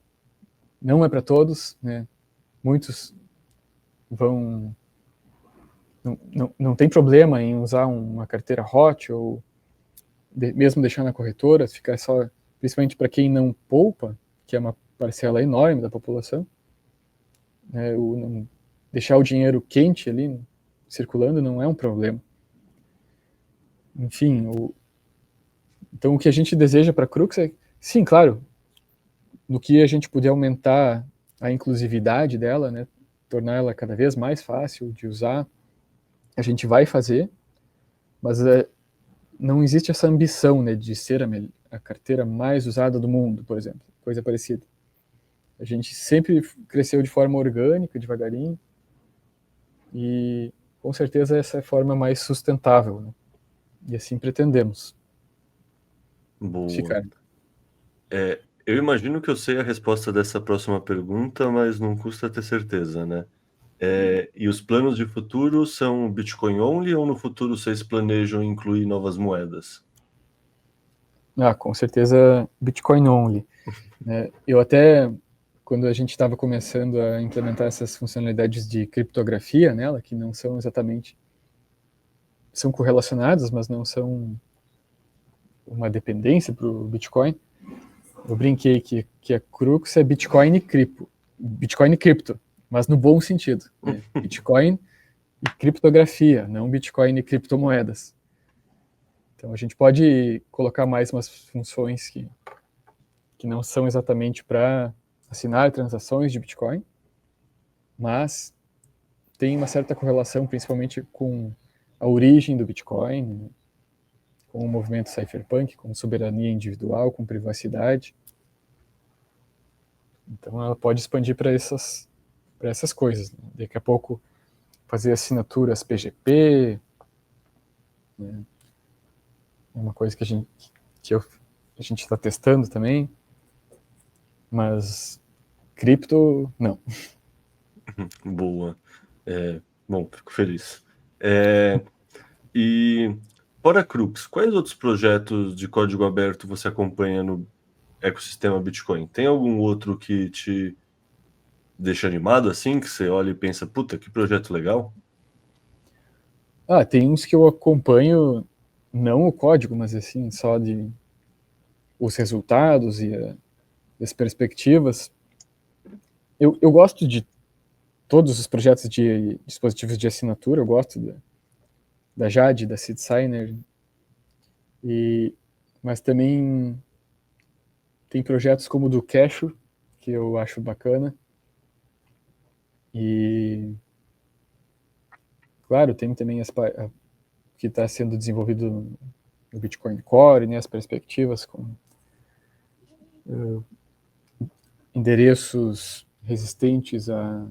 não é para todos, né? Muitos vão não tem problema em usar uma carteira hot ou mesmo deixar na corretora, ficar só, principalmente para quem não poupa, que é uma parcela enorme da população, né? Deixar o dinheiro quente ali circulando não é um problema. Enfim, então o que a gente deseja para a Crux é, sim, claro, no que a gente puder aumentar a inclusividade dela, né, tornar ela cada vez mais fácil de usar, a gente vai fazer, mas não existe essa ambição, né, de ser a carteira mais usada do mundo, por exemplo, coisa parecida. A gente sempre cresceu de forma orgânica, devagarinho, e com certeza essa é a forma mais sustentável, né? E assim pretendemos Boa. ficar. Eu imagino que eu sei a resposta dessa próxima pergunta, mas não custa ter certeza, né? E os planos de futuro são Bitcoin only ou no futuro vocês planejam incluir novas moedas? Com certeza Bitcoin only, né? Eu até, quando a gente estava começando a implementar essas funcionalidades de criptografia nela, que não são exatamente, são correlacionadas, mas não são uma dependência para o Bitcoin, eu brinquei que a Crux é Bitcoin e cripto, mas no bom sentido, né? Bitcoin e criptografia, não Bitcoin e criptomoedas. Então a gente pode colocar mais umas funções que não são exatamente para assinar transações de Bitcoin, mas tem uma certa correlação, principalmente com a origem do Bitcoin, né? Com o movimento cypherpunk, com soberania individual, com privacidade. Então ela pode expandir para essas coisas, né? Daqui a pouco fazer assinaturas PGP, né? É uma coisa que a gente está testando também, mas cripto, não. Boa. Bom, fico feliz. E fora Crux, quais outros projetos de código aberto você acompanha no ecossistema Bitcoin? Tem algum outro que te deixa animado assim, que você olha e pensa, puta, que projeto legal? Tem uns que eu acompanho, não o código, mas assim, só de os resultados e as perspectivas. Eu gosto de todos os projetos de dispositivos de assinatura, eu gosto da Jade, da Sid Signer, mas também tem projetos como o do Cashew, que eu acho bacana, e claro, tem também que está sendo desenvolvido no Bitcoin Core, né, as perspectivas com endereços resistentes à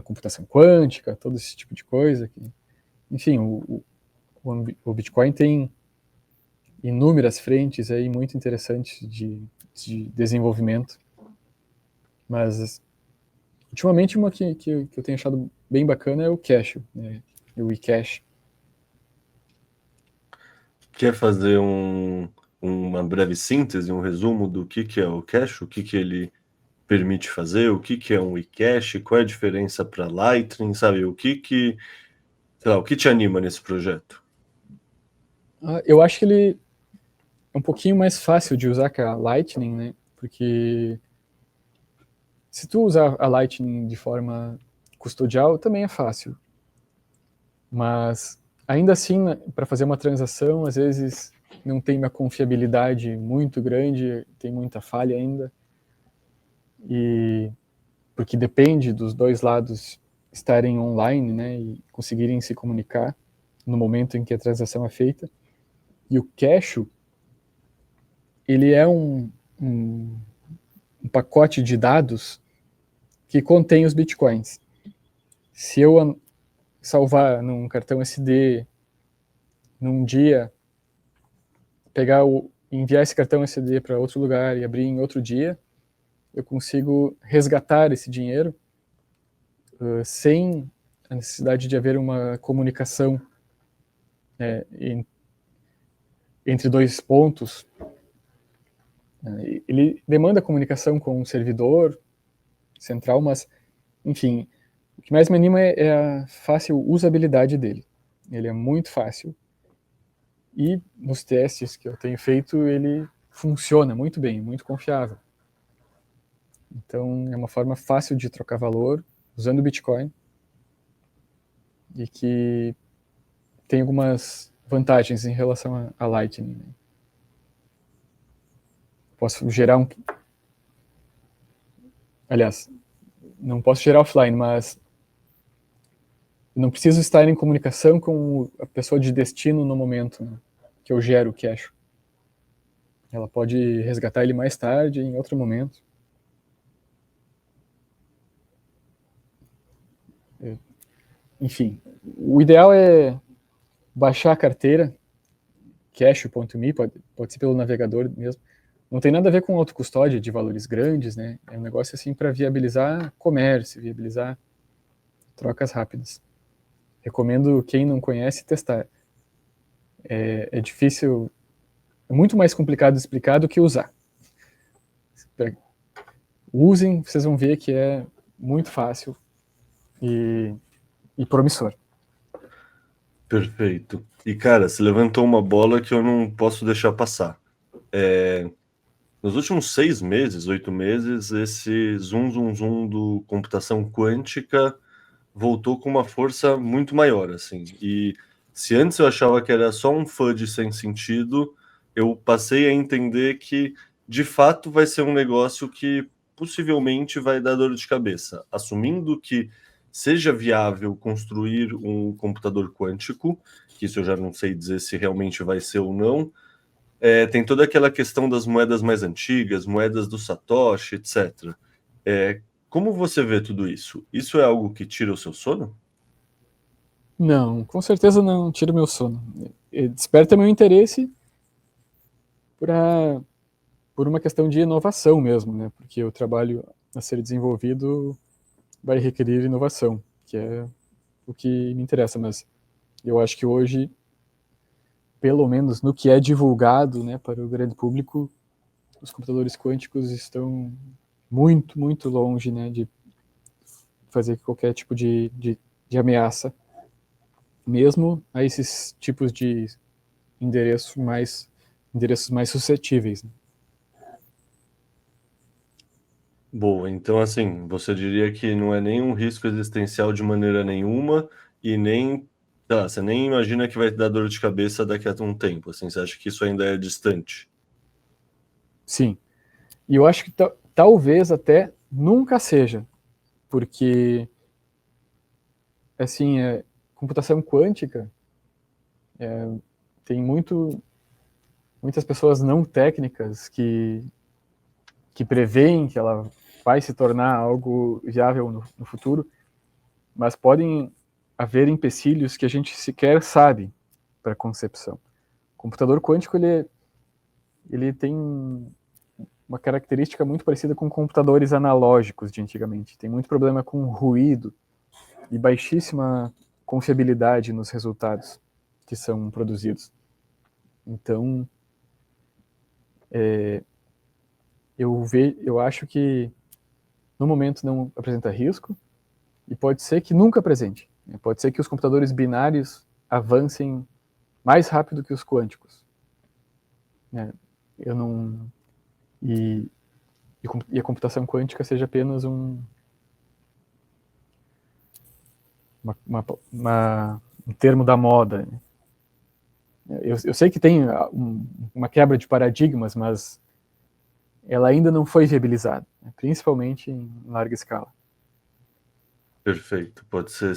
computação quântica, todo esse tipo de coisa. Enfim, o Bitcoin tem inúmeras frentes aí muito interessantes de desenvolvimento. Mas, ultimamente, uma que eu tenho achado bem bacana é o Casio, né? O eCash. Quer fazer uma breve síntese, um resumo do que é o Cash, o que ele permite fazer, o que é um eCash, qual é a diferença para Lightning, sabe? Sei lá, o que te anima nesse projeto? Eu acho que ele é um pouquinho mais fácil de usar que a Lightning, né? Porque se tu usar a Lightning de forma custodial, também é fácil. Mas, ainda assim, para fazer uma transação, às vezes não tem uma confiabilidade muito grande, tem muita falha ainda. E porque depende dos dois lados estarem online, né, e conseguirem se comunicar no momento em que a transação é feita. E o Casio, ele é um pacote de dados que contém os bitcoins. Se eu salvar num cartão SD num dia, enviar esse cartão SD para outro lugar e abrir em outro dia, eu consigo resgatar esse dinheiro sem a necessidade de haver uma comunicação entre dois pontos. Ele demanda comunicação com um servidor central, mas, enfim, o que mais me anima é a fácil usabilidade dele. Ele é muito fácil e nos testes que eu tenho feito ele funciona muito bem, muito confiável. Então é uma forma fácil de trocar valor usando o Bitcoin e que tem algumas vantagens em relação a Lightning. Né? Posso gerar um... Aliás, não posso gerar offline, mas não preciso estar em comunicação com a pessoa de destino no momento, né, que eu gero o cash. Ela pode resgatar ele mais tarde, em outro momento. Enfim, o ideal é baixar a carteira, cash.me, pode ser pelo navegador mesmo. Não tem nada a ver com autocustódia de valores grandes, né? É um negócio assim para viabilizar comércio, viabilizar trocas rápidas. Recomendo quem não conhece testar. É difícil, é muito mais complicado de explicar do que usar. Usem, vocês vão ver que é muito fácil e promissor. Perfeito. E, cara, você levantou uma bola que eu não posso deixar passar. Nos últimos 6 meses, 8 meses, esse zoom do computação quântica voltou com uma força muito maior, assim. E se antes eu achava que era só um FUD sem sentido, eu passei a entender que, de fato, vai ser um negócio que possivelmente vai dar dor de cabeça. Assumindo que seja viável construir um computador quântico, que isso eu já não sei dizer se realmente vai ser ou não, tem toda aquela questão das moedas mais antigas, moedas do Satoshi, etc. Como você vê tudo isso? Isso é algo que tira o seu sono? Não, com certeza não tira meu sono. Desperta meu interesse pra, por uma questão de inovação mesmo, né? Porque o trabalho a ser desenvolvido vai requerer inovação, que é o que me interessa. Mas eu acho que hoje, pelo menos no que é divulgado, né, para o grande público, os computadores quânticos estão muito, muito longe, né, de fazer qualquer tipo de ameaça, mesmo a esses tipos de endereços mais suscetíveis. Né? Boa, então assim, você diria que não é nenhum risco existencial de maneira nenhuma e nem, sei lá, você nem imagina que vai te dar dor de cabeça daqui a um tempo, assim, você acha que isso ainda é distante? Sim, e eu acho que talvez até nunca seja, porque assim, computação quântica tem muitas pessoas não técnicas que preveem que ela vai se tornar algo viável no futuro, mas podem haver empecilhos que a gente sequer sabe para a concepção. O computador quântico ele tem uma característica muito parecida com computadores analógicos de antigamente. Tem muito problema com ruído e baixíssima confiabilidade nos resultados que são produzidos. Então, eu acho que no momento não apresenta risco e pode ser que nunca apresente. Pode ser que os computadores binários avancem mais rápido que os quânticos. Eu não... E a computação quântica seja apenas um termo da moda. Eu sei que tem uma quebra de paradigmas, mas ela ainda não foi viabilizada, principalmente em larga escala. Perfeito, pode ser.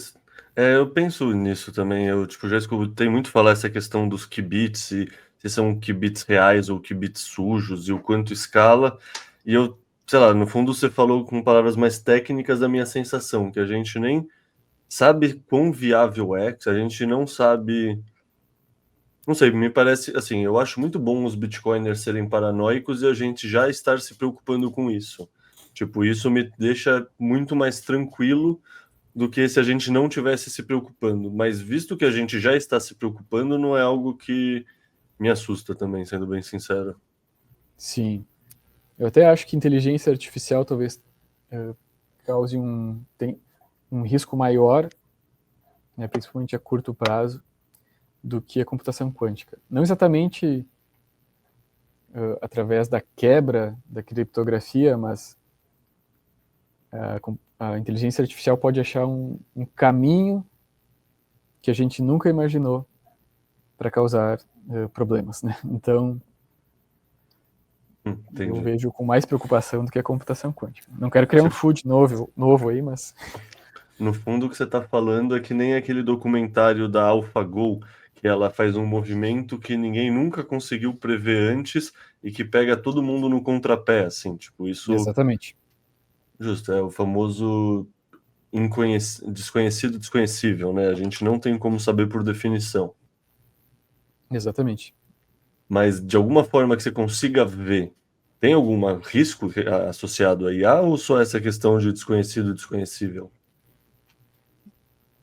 Eu penso nisso também. Eu já escutei muito falar essa questão dos qubits, e se são qubits reais ou qubits sujos, e o quanto escala. E eu, sei lá, no fundo você falou com palavras mais técnicas da minha sensação, que a gente nem sabe quão viável é, que a gente não sabe. Não sei, me parece assim, eu acho muito bom os bitcoiners serem paranoicos e a gente já estar se preocupando com isso. Tipo, isso me deixa muito mais tranquilo do que se a gente não tivesse se preocupando. Mas visto que a gente já está se preocupando, não é algo que me assusta também, sendo bem sincero. Sim. Eu até acho que inteligência artificial talvez cause um risco maior, né, principalmente a curto prazo, do que a computação quântica. Não exatamente através da quebra da criptografia, mas a inteligência artificial pode achar um caminho que a gente nunca imaginou para causar problemas, né? Então, eu vejo com mais preocupação do que a computação quântica. Não quero criar um chute novo aí, mas... No fundo, o que você está falando é que nem aquele documentário da AlphaGo, que ela faz um movimento que ninguém nunca conseguiu prever antes e que pega todo mundo no contrapé, assim, tipo, isso... Exatamente. Justo, é o famoso desconhecido desconhecível, né? A gente não tem como saber por definição. Exatamente. Mas de alguma forma que você consiga ver, tem algum risco associado a IA ou só essa questão de desconhecido desconhecível?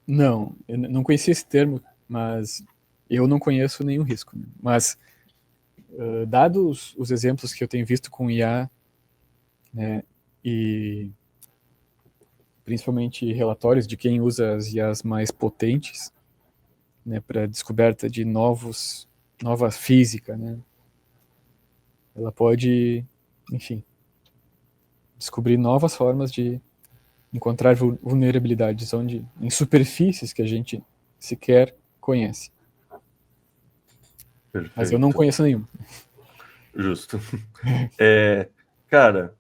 Não, eu não conhecia esse termo, mas eu não conheço nenhum risco. Né? Mas, dados os exemplos que eu tenho visto com IA, né, e principalmente relatórios de quem usa as IAs mais potentes, né, para descoberta de nova física, né, ela pode, enfim, descobrir novas formas de encontrar vulnerabilidades em superfícies que a gente sequer conhece. Perfeito. Mas eu não conheço nenhum. Justo. Cara,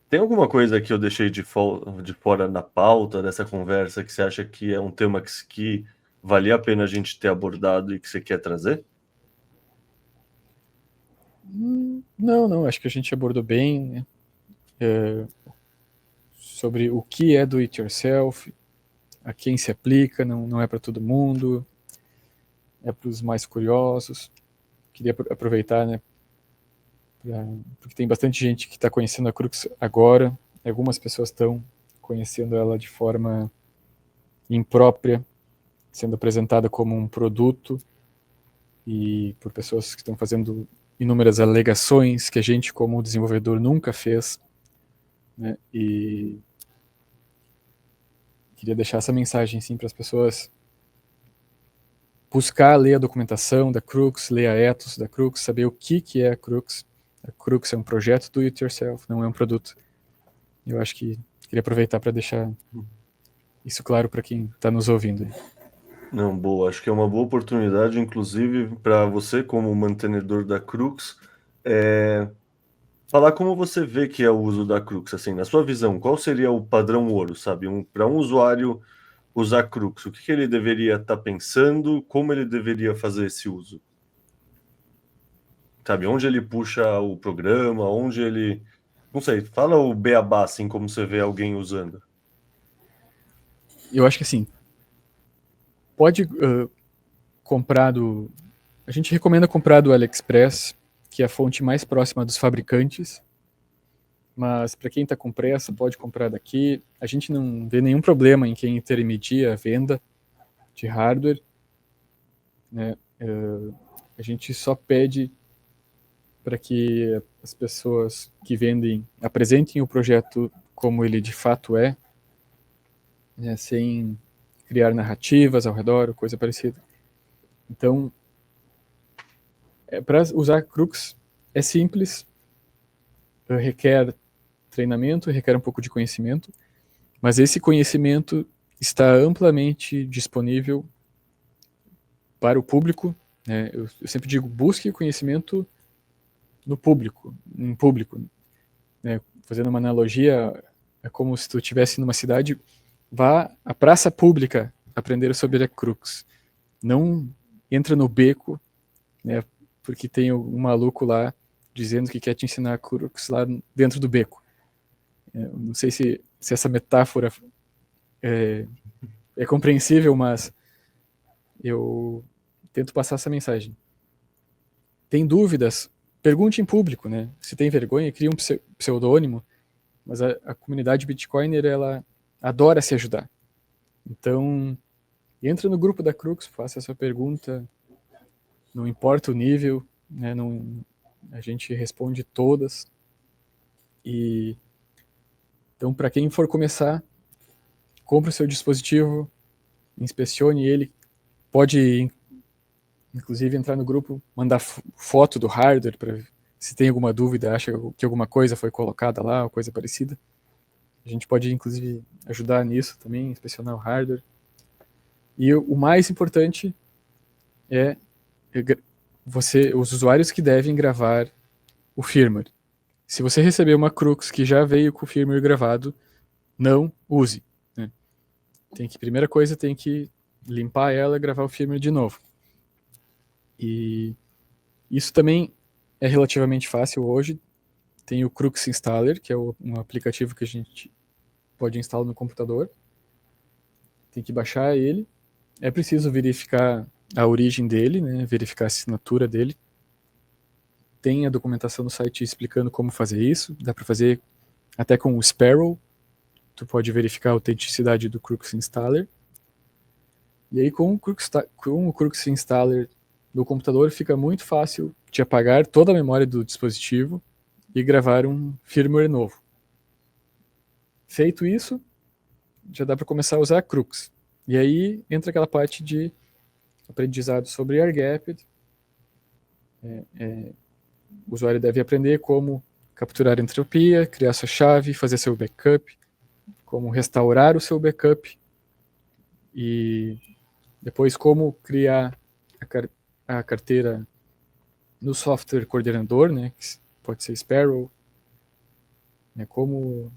tem alguma coisa que eu deixei de fora na pauta dessa conversa que você acha que é um tema que valia a pena a gente ter abordado e que você quer trazer? Não, acho que a gente abordou bem, né? Sobre o que é do it yourself, a quem se aplica, não é para todo mundo, é para os mais curiosos. Queria aproveitar, né, porque tem bastante gente que está conhecendo a Crux agora, e algumas pessoas estão conhecendo ela de forma imprópria, sendo apresentada como um produto, e por pessoas que estão fazendo inúmeras alegações que a gente, como desenvolvedor, nunca fez, né, e queria deixar essa mensagem sim, para as pessoas buscar ler a documentação da Crux, ler a ethos da Crux, saber o que é a Crux. A Crux é um projeto do it yourself, não é um produto. Eu acho que queria aproveitar para deixar isso claro para quem está nos ouvindo. Não, boa. Acho que é uma boa oportunidade, inclusive, para você, como mantenedor da Crux, falar como você vê que é o uso da Crux. Assim, na sua visão, qual seria o padrão ouro, sabe? Para um usuário usar Crux, o que ele deveria estar pensando, como ele deveria fazer esse uso? Sabe, onde ele puxa o programa, onde ele... Não sei, fala o beabá, assim, como você vê alguém usando. Eu acho que assim, pode comprar a gente recomenda comprar do AliExpress, que é a fonte mais próxima dos fabricantes, mas para quem está com pressa, pode comprar daqui. A gente não vê nenhum problema em quem intermedia a venda de hardware, né? A gente só pede para que as pessoas que vendem apresentem o projeto como ele de fato é, né, sem criar narrativas ao redor ou coisa parecida. Então, para usar Crux é simples, requer treinamento, requer um pouco de conhecimento, mas esse conhecimento está amplamente disponível para o público, né? Eu sempre digo, busque conhecimento no público, em público, né? Fazendo uma analogia, é como se tu estivesse numa cidade, vá à praça pública aprender sobre a Crux. Não entra no beco, né? Porque tem um maluco lá dizendo que quer te ensinar a Crux lá dentro do beco. Não sei se essa metáfora é compreensível, mas eu tento passar essa mensagem. Tem dúvidas? Pergunte em público, né? Se tem vergonha, crie um pseudônimo, mas a comunidade Bitcoiner, ela adora se ajudar. Então, entra no grupo da Crux, faça essa pergunta, não importa o nível, né? A gente responde todas. E então, para quem for começar, compre o seu dispositivo, inspecione ele, pode inclusive entrar no grupo, mandar foto do hardware para se tem alguma dúvida, acha que alguma coisa foi colocada lá ou coisa parecida. A gente pode inclusive ajudar nisso também, inspecionar o hardware. E o mais importante é os usuários que devem gravar o firmware. Se você receber uma Crux que já veio com o firmware gravado, não use, né? Primeira coisa, tem que limpar ela e gravar o firmware de novo. E isso também é relativamente fácil hoje. Tem o Crux Installer, que é um aplicativo que a gente pode instalar no computador. Tem que baixar ele. É preciso verificar a origem dele, né? Verificar a assinatura dele. Tem a documentação no site explicando como fazer isso. Dá para fazer até com o Sparrow. Tu pode verificar a autenticidade do Crux Installer. E aí com o Crux Installer no computador fica muito fácil de apagar toda a memória do dispositivo e gravar um firmware novo. Feito isso, já dá para começar a usar a Crux. E aí entra aquela parte de aprendizado sobre airgapped. O usuário deve aprender como capturar entropia, criar sua chave, fazer seu backup, como restaurar o seu backup e depois como criar a carteira no software coordenador, né, que pode ser Sparrow, né, como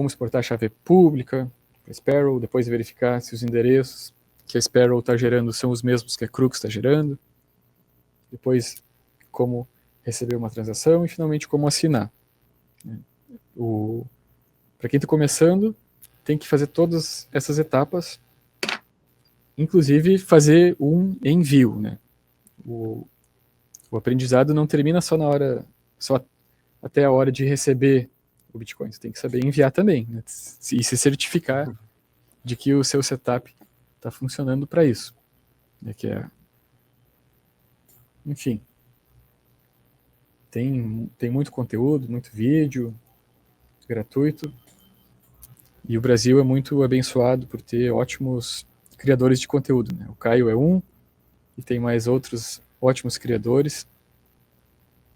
exportar a chave pública para Sparrow, depois verificar se os endereços que a Sparrow está gerando são os mesmos que a Crux está gerando, depois como receber uma transação e finalmente como assinar. Para quem está começando, tem que fazer todas essas etapas, inclusive fazer um envio, né? O aprendizado não termina só até a hora de receber o Bitcoin. Você tem que saber enviar também, né? E se certificar de que o seu setup está funcionando para isso. Né? Enfim, tem muito conteúdo, muito vídeo gratuito. E o Brasil é muito abençoado por ter ótimos criadores de conteúdo, né? O Caio é um, e tem mais outros ótimos criadores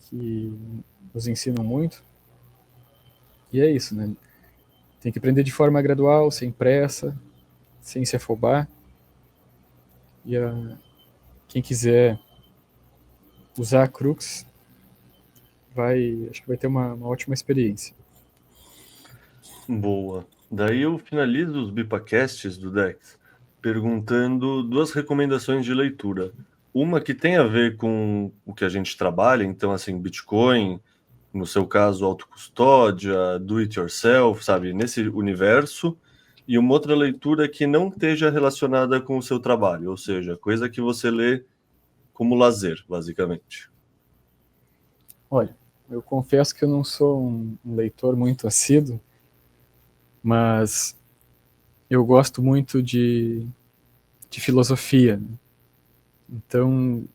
que nos ensinam muito. E é isso, né? Tem que aprender de forma gradual, sem pressa, sem se afobar. E quem quiser usar a Crux acho que vai ter uma ótima experiência. Boa. Daí eu finalizo os Bipacasts do Dex perguntando duas recomendações de leitura. Uma que tem a ver com o que a gente trabalha, então, assim, Bitcoin, no seu caso, autocustódia, do it yourself, sabe, nesse universo, e uma outra leitura que não esteja relacionada com o seu trabalho, ou seja, coisa que você lê como lazer, basicamente. Olha, eu confesso que eu não sou um leitor muito assíduo, mas eu gosto muito de filosofia, né? Então,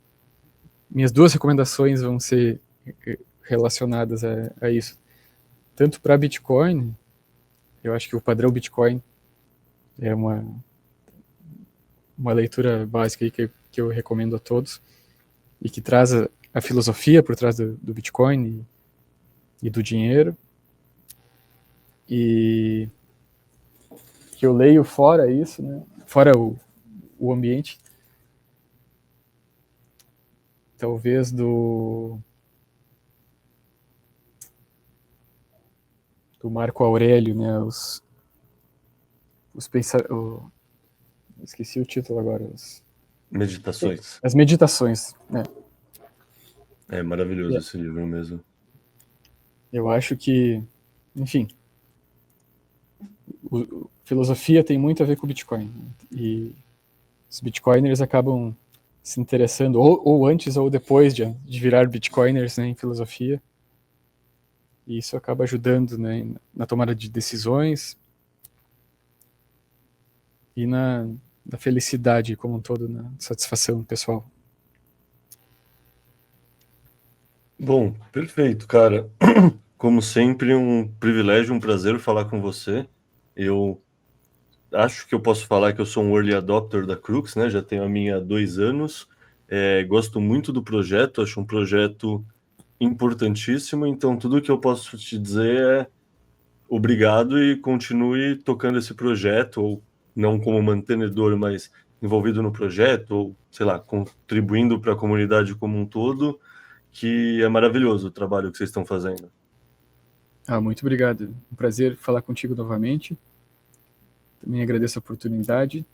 minhas duas recomendações vão ser relacionadas a isso. Tanto para Bitcoin, eu acho que o padrão Bitcoin é uma leitura básica aí que eu recomendo a todos, e que traz a filosofia por trás do Bitcoin e do dinheiro, e que eu leio fora isso, né? Fora o ambiente, talvez do Marco Aurélio, né? Esqueci o título agora. Meditações. As meditações, né? É maravilhoso esse livro mesmo. Eu acho que, enfim, filosofia tem muito a ver com o Bitcoin. E os Bitcoiners acabam se interessando, ou antes ou depois de virar Bitcoiners, né, em filosofia. E isso acaba ajudando, né, na tomada de decisões e na felicidade como um todo, na satisfação pessoal. Bom, perfeito, cara. Como sempre, um privilégio, um prazer falar com você. Eu acho que eu posso falar que eu sou um early adopter da Crux, né? Já tenho a minha há 2 anos. Gosto muito do projeto, acho um projeto importantíssimo. Então, tudo que eu posso te dizer é obrigado e continue tocando esse projeto, ou não como mantenedor, mas envolvido no projeto, ou sei lá, contribuindo para a comunidade como um todo, que é maravilhoso o trabalho que vocês estão fazendo. Muito obrigado. Um prazer falar contigo novamente. Também agradeço a oportunidade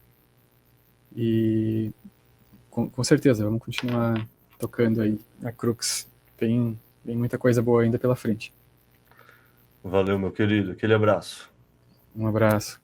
e com certeza vamos continuar tocando aí a Crux. Tem muita coisa boa ainda pela frente. Valeu, meu querido. Aquele abraço. Um abraço.